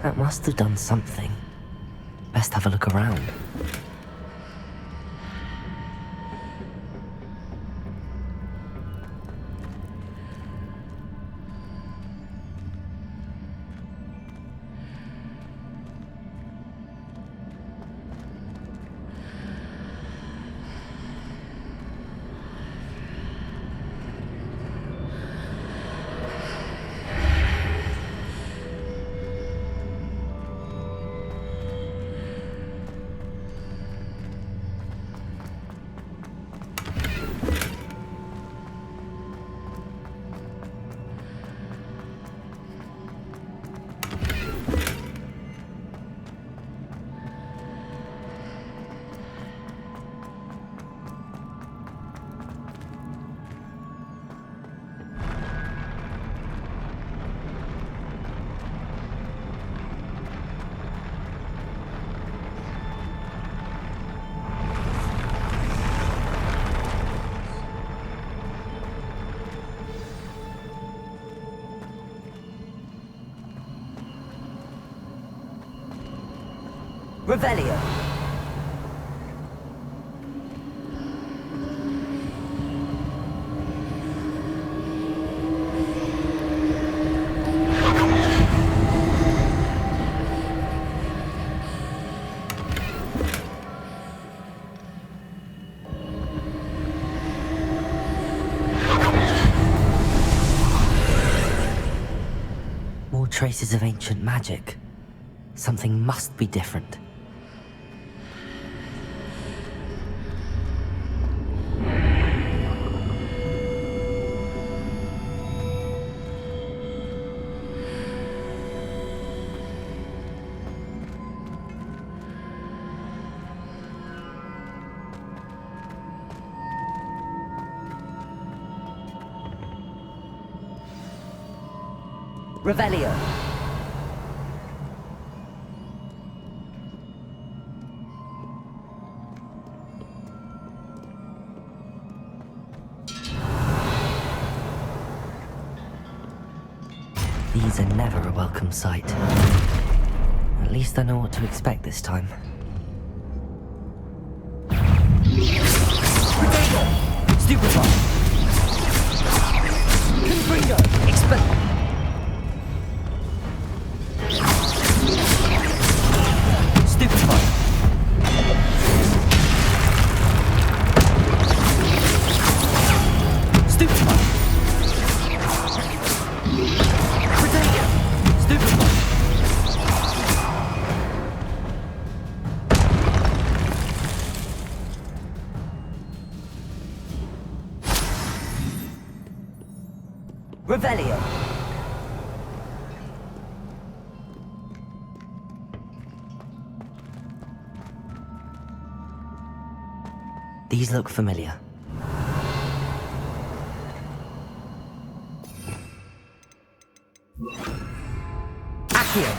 Speaker 2: That must have done something. Best have a look around. Revelio. More traces of ancient magic. Something must be different. Revelio. These are never a welcome sight. At least I know what to expect this time. Stupefy! Confringo! Expel! Stupefy! Stupefy! Revelio. These look familiar. Accio.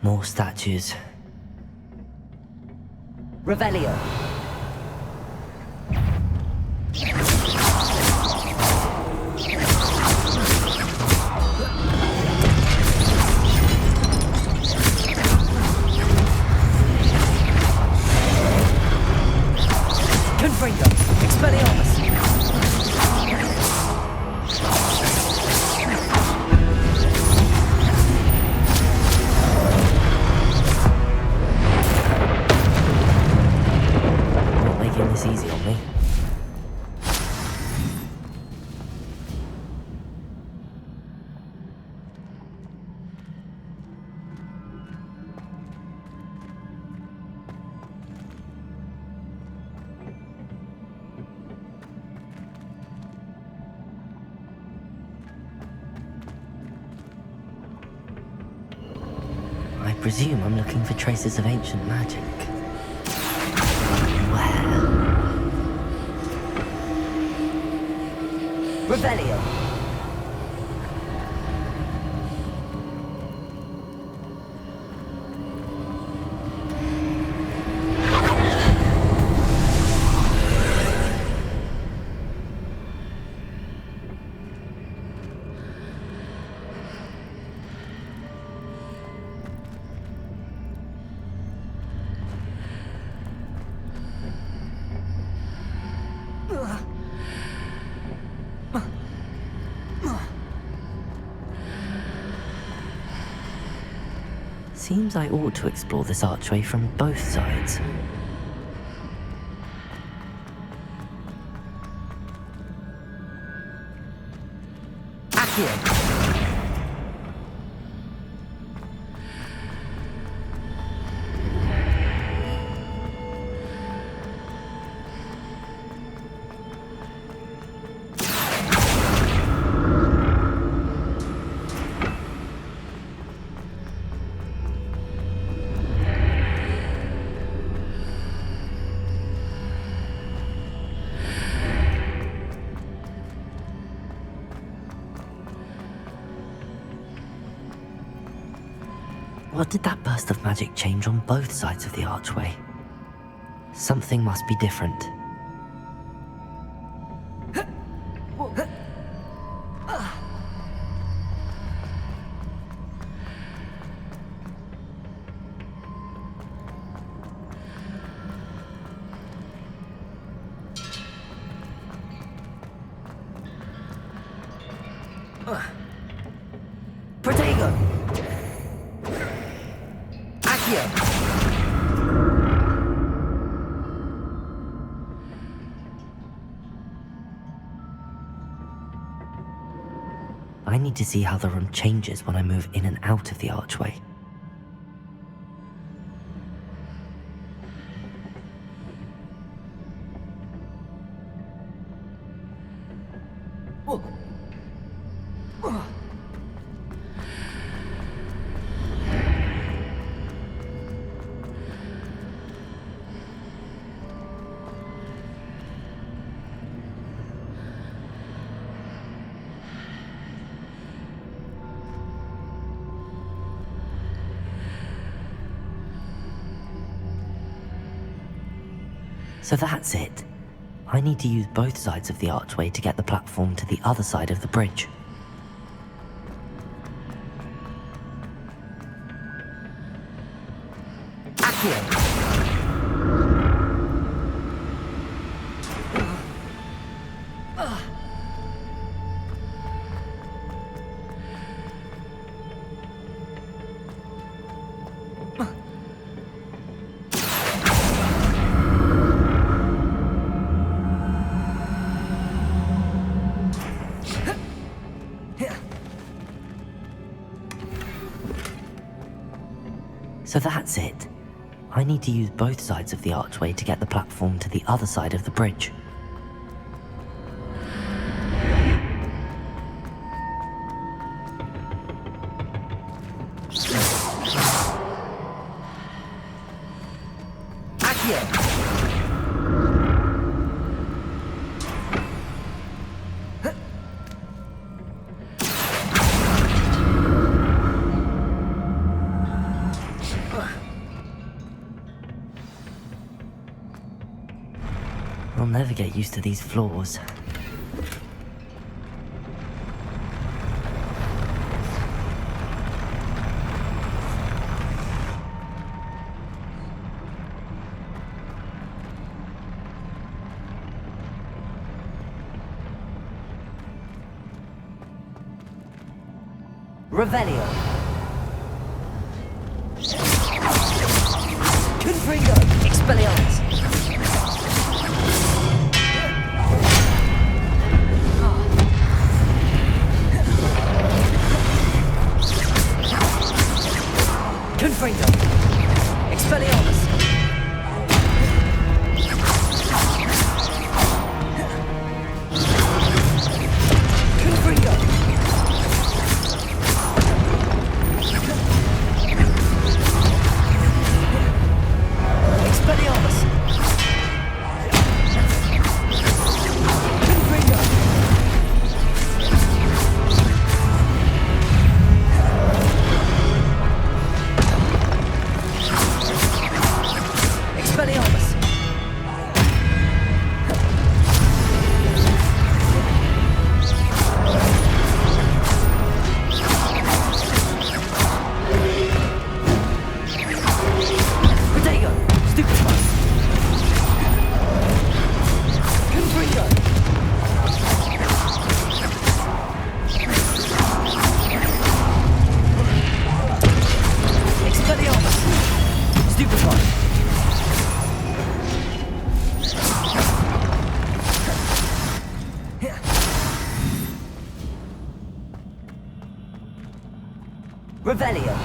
Speaker 2: More statues. Revelio. Confringo. Expelliarmus. This easy on me. I presume I'm looking for traces of ancient magic. Revelio. Seems I ought to explore this archway from both sides. Accio! What did that burst of magic change on both sides of the archway? Something must be different.
Speaker 1: Protego! Accio!
Speaker 2: I need to see how the room changes when I move in and out of the archway. So that's it. I need to use both sides of the archway to get the platform to the other side of the bridge.
Speaker 1: Accio!
Speaker 2: So that's it. I need to use both sides of the archway to get the platform to the other side of the bridge.
Speaker 1: Accio!
Speaker 2: I'll never get used to these floors.
Speaker 1: Revelio! Confringo!
Speaker 2: Expelliarmus!
Speaker 1: Confringo! Expelliarmus! Confringo! Expelliarmus!
Speaker 2: Revelio.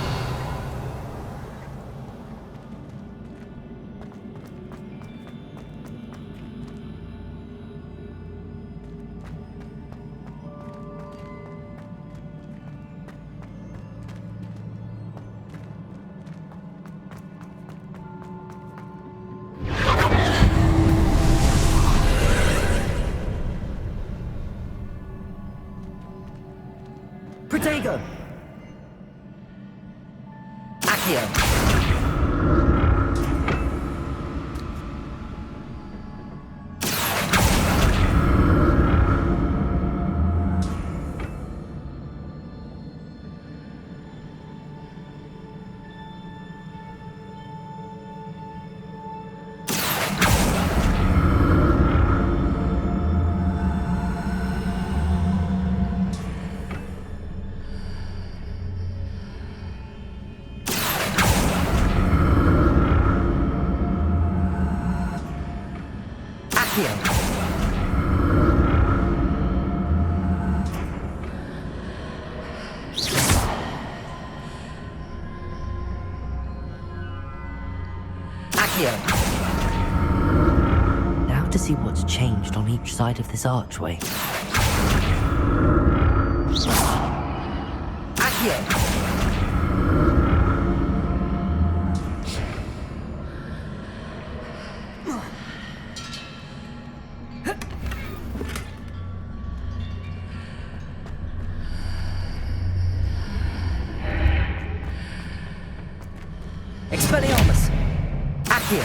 Speaker 2: Protego. Accio. Now to see what's changed on each side of this archway. Accio! Expelliarmus! Accio!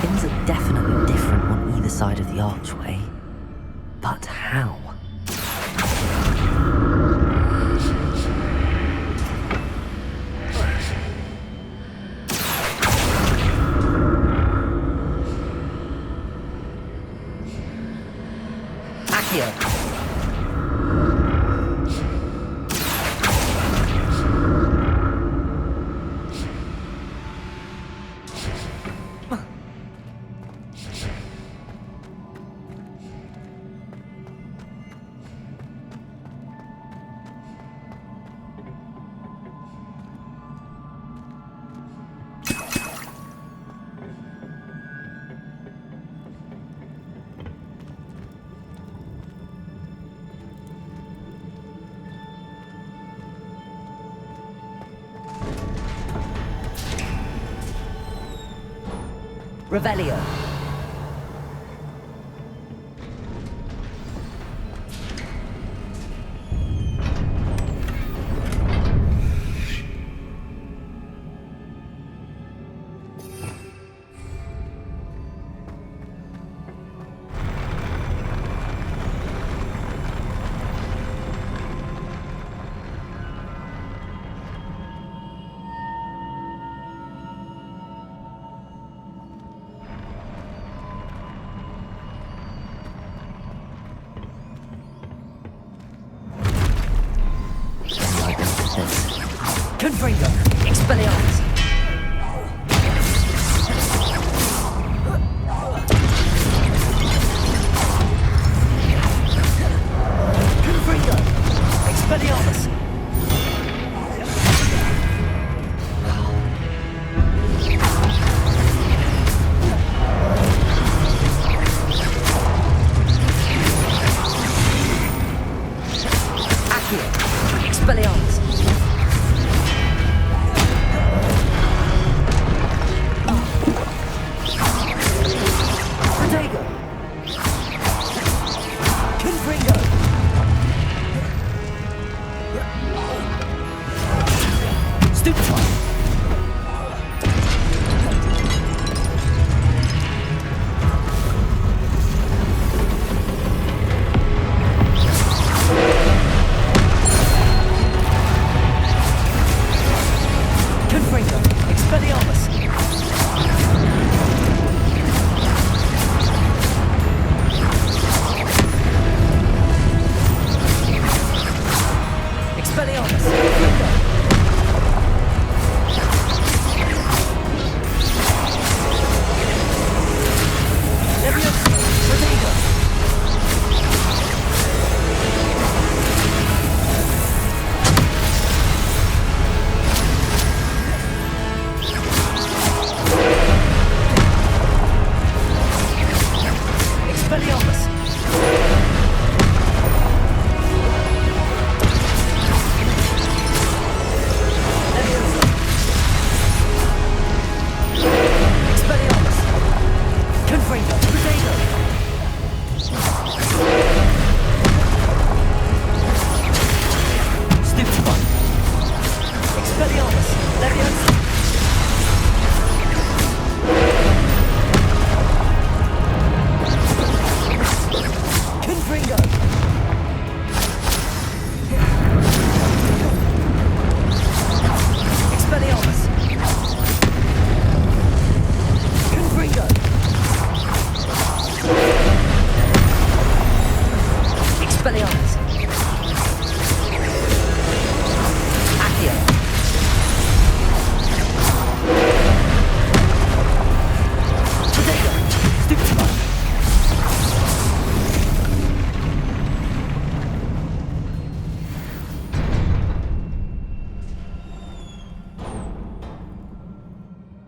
Speaker 2: Things are definitely different on either side of the archway. But how? Accio! Revelio. Confringo. Expelliarmus. Confringo. Expelliarmus. Accio. Expelliarmus.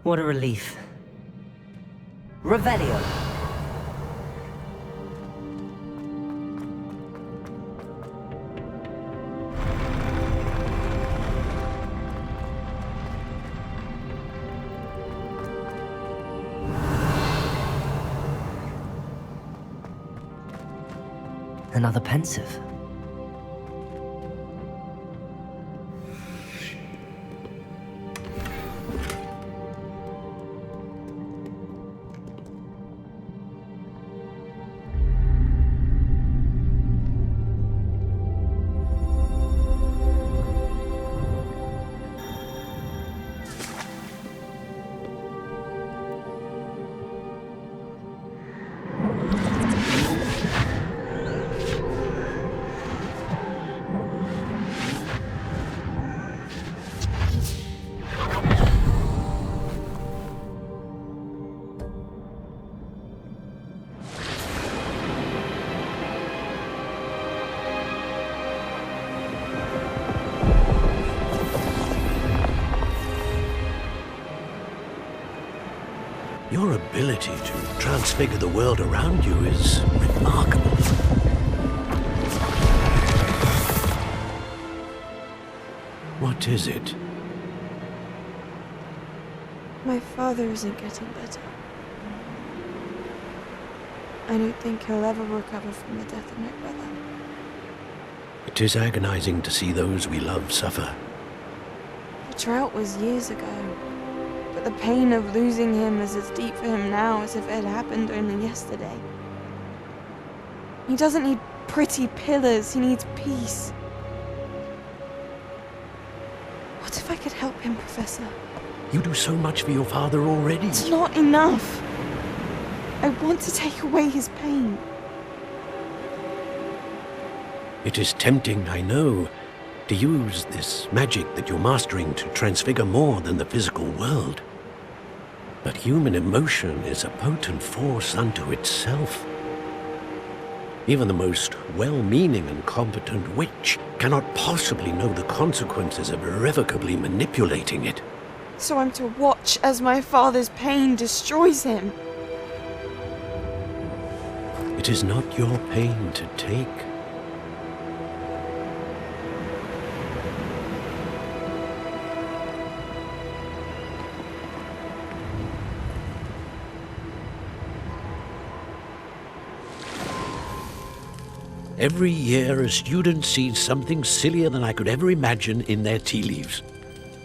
Speaker 2: What a relief. Revelio. Another pensive.
Speaker 7: Your ability to transfigure the world around you is remarkable. What is it?
Speaker 13: My father isn't getting better. I don't think he'll ever recover from the death of my brother.
Speaker 7: It is agonizing to see those we love suffer.
Speaker 13: The drought was years ago, but the pain of losing him is as deep for him now as if it had happened only yesterday. He doesn't need pretty pillars, he needs peace. What if I could help him, Professor?
Speaker 7: You do so much for your father already.
Speaker 13: It's not enough. I want to take away his pain.
Speaker 7: It is tempting, I know, to use this magic that you're mastering to transfigure more than the physical world. But human emotion is a potent force unto itself. Even the most well-meaning and competent witch cannot possibly know the consequences of irrevocably manipulating it.
Speaker 13: So I'm to watch as my father's pain destroys him.
Speaker 7: It is not your pain to take. Every year, a student sees something sillier than I could ever imagine in their tea leaves.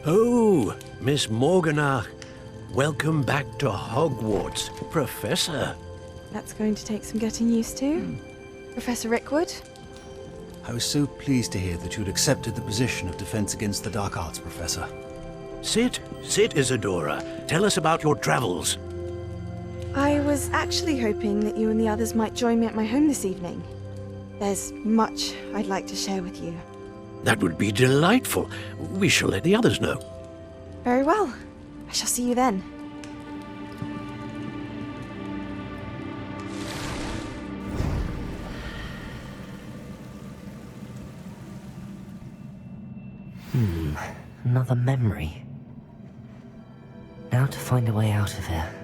Speaker 7: Oh, Miss Morganach, welcome back to Hogwarts, Professor.
Speaker 13: That's going to take some getting used to. Professor Rookwood?
Speaker 14: I was so pleased to hear that you'd accepted the position of Defense Against the Dark Arts, Professor.
Speaker 7: Sit, Isadora. Tell us about your travels.
Speaker 13: I was actually hoping that you and the others might join me at my home this evening. There's much I'd like to share with you.
Speaker 7: That would be delightful. We shall let the others know.
Speaker 13: Very well. I shall see you then.
Speaker 2: Another memory. Now to find a way out of here.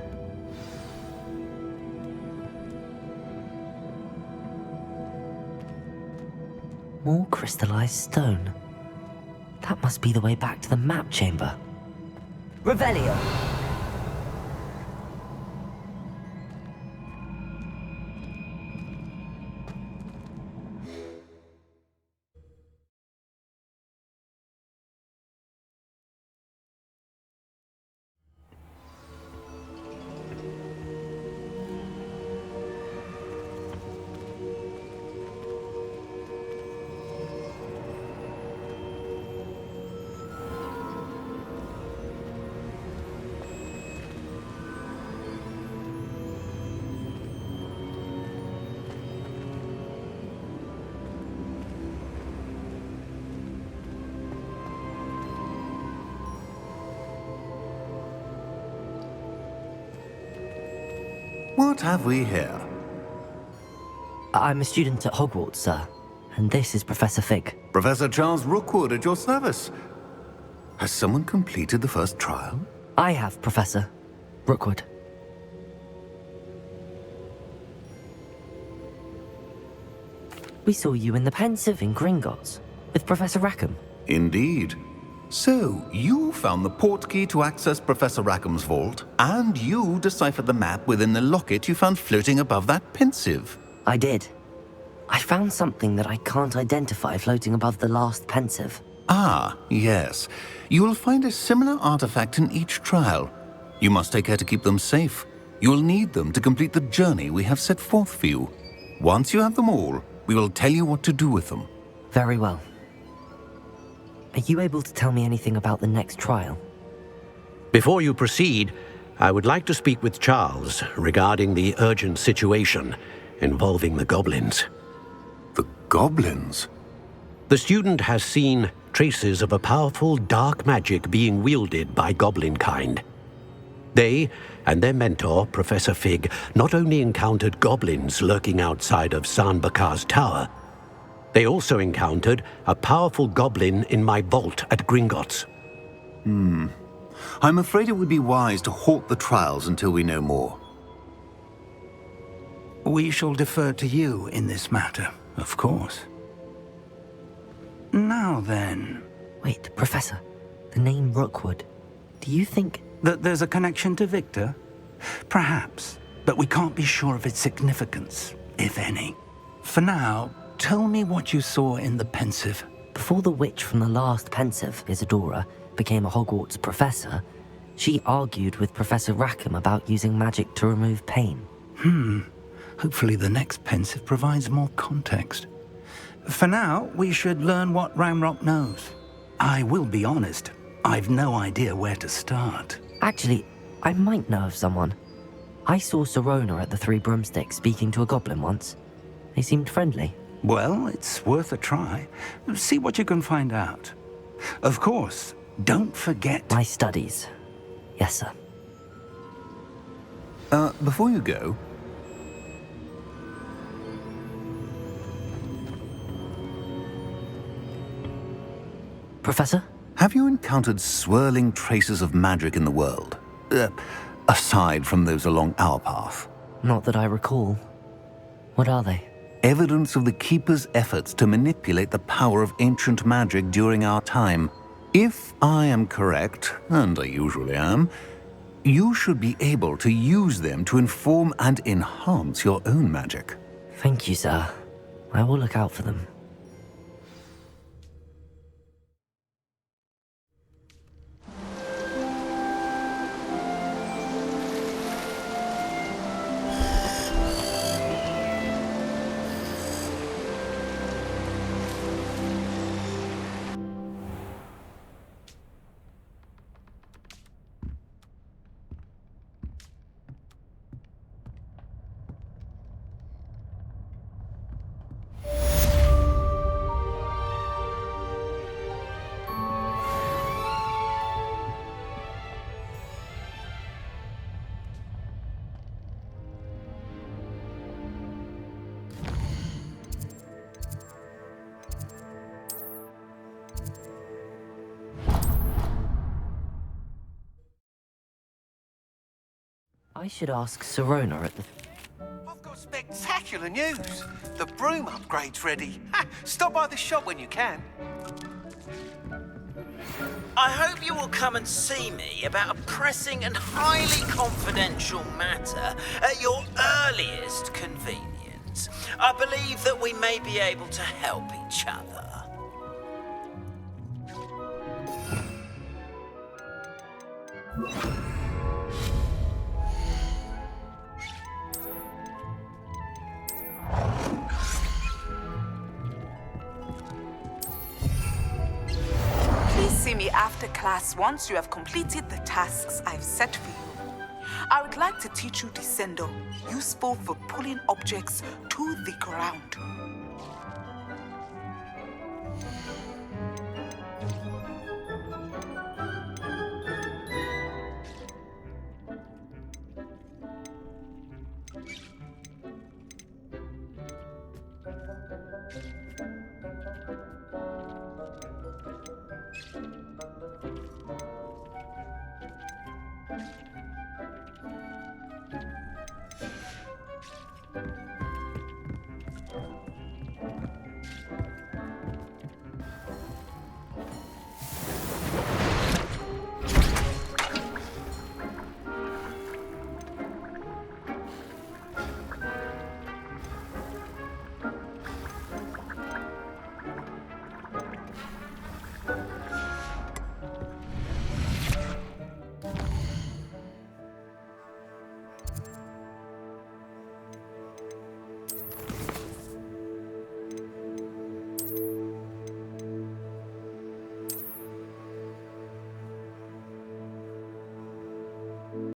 Speaker 2: More crystallized stone. That must be the way back to the map chamber. Revelio!
Speaker 15: What have we here?
Speaker 2: I'm a student at Hogwarts, sir. And this is Professor Fig.
Speaker 15: Professor Charles Rookwood at your service. Has someone completed the first trial?
Speaker 2: I have, Professor. Rookwood. We saw you in the Pensive in Gringotts, with Professor Rackham.
Speaker 15: Indeed. So, you found the portkey to access Professor Rackham's vault, and you deciphered the map within the locket you found floating above that Pensive.
Speaker 2: I did. I found something that I can't identify floating above the last Pensive.
Speaker 15: Ah, yes. You will find a similar artifact in each trial. You must take care to keep them safe. You will need them to complete the journey we have set forth for you. Once you have them all, we will tell you what to do with them.
Speaker 2: Very well. Are you able to tell me anything about the next trial?
Speaker 16: Before you proceed, I would like to speak with Charles regarding the urgent situation involving the goblins.
Speaker 15: The goblins?
Speaker 16: The student has seen traces of a powerful dark magic being wielded by goblin kind. They and their mentor, Professor Fig, not only encountered goblins lurking outside of Sanbakar's tower, they also encountered a powerful goblin in my vault at Gringotts.
Speaker 15: I'm afraid it would be wise to halt the trials until we know more.
Speaker 8: We shall defer to you in this matter, of course. Now then...
Speaker 2: Wait, Professor. The name Rookwood. Do you think...
Speaker 8: that there's a connection to Victor? Perhaps, but we can't be sure of its significance, if any. For now, tell me what you saw in the Pensive.
Speaker 2: Before the witch from the last Pensive, Isadora, became a Hogwarts professor, she argued with Professor Rackham about using magic to remove pain.
Speaker 8: Hopefully the next Pensive provides more context. For now, we should learn what Ramrock knows. I will be honest, I've no idea where to start.
Speaker 2: Actually, I might know of someone. I saw Sirona at the Three Broomsticks speaking to a goblin once. They seemed friendly.
Speaker 8: Well, it's worth a try. See what you can find out. Of course, don't forget...
Speaker 2: my studies. Yes, sir.
Speaker 15: Before you go...
Speaker 2: Professor?
Speaker 15: Have you encountered swirling traces of magic in the world? Aside from those along our path?
Speaker 2: Not that I recall. What are they?
Speaker 15: Evidence of the Keeper's efforts to manipulate the power of ancient magic during our time. If I am correct, and I usually am, you should be able to use them to inform and enhance your own magic.
Speaker 2: Thank you, sir. I will look out for them. I should ask Sirona at the...
Speaker 7: I've got spectacular news! The broom upgrade's ready. Stop by the shop when you can.
Speaker 6: I hope you will come and see me about a pressing and highly confidential matter at your earliest convenience. I believe that we may be able to help each other.
Speaker 17: See me after class once you have completed the tasks I've set for you. I would like to teach you Descendo, useful for pulling objects to the ground.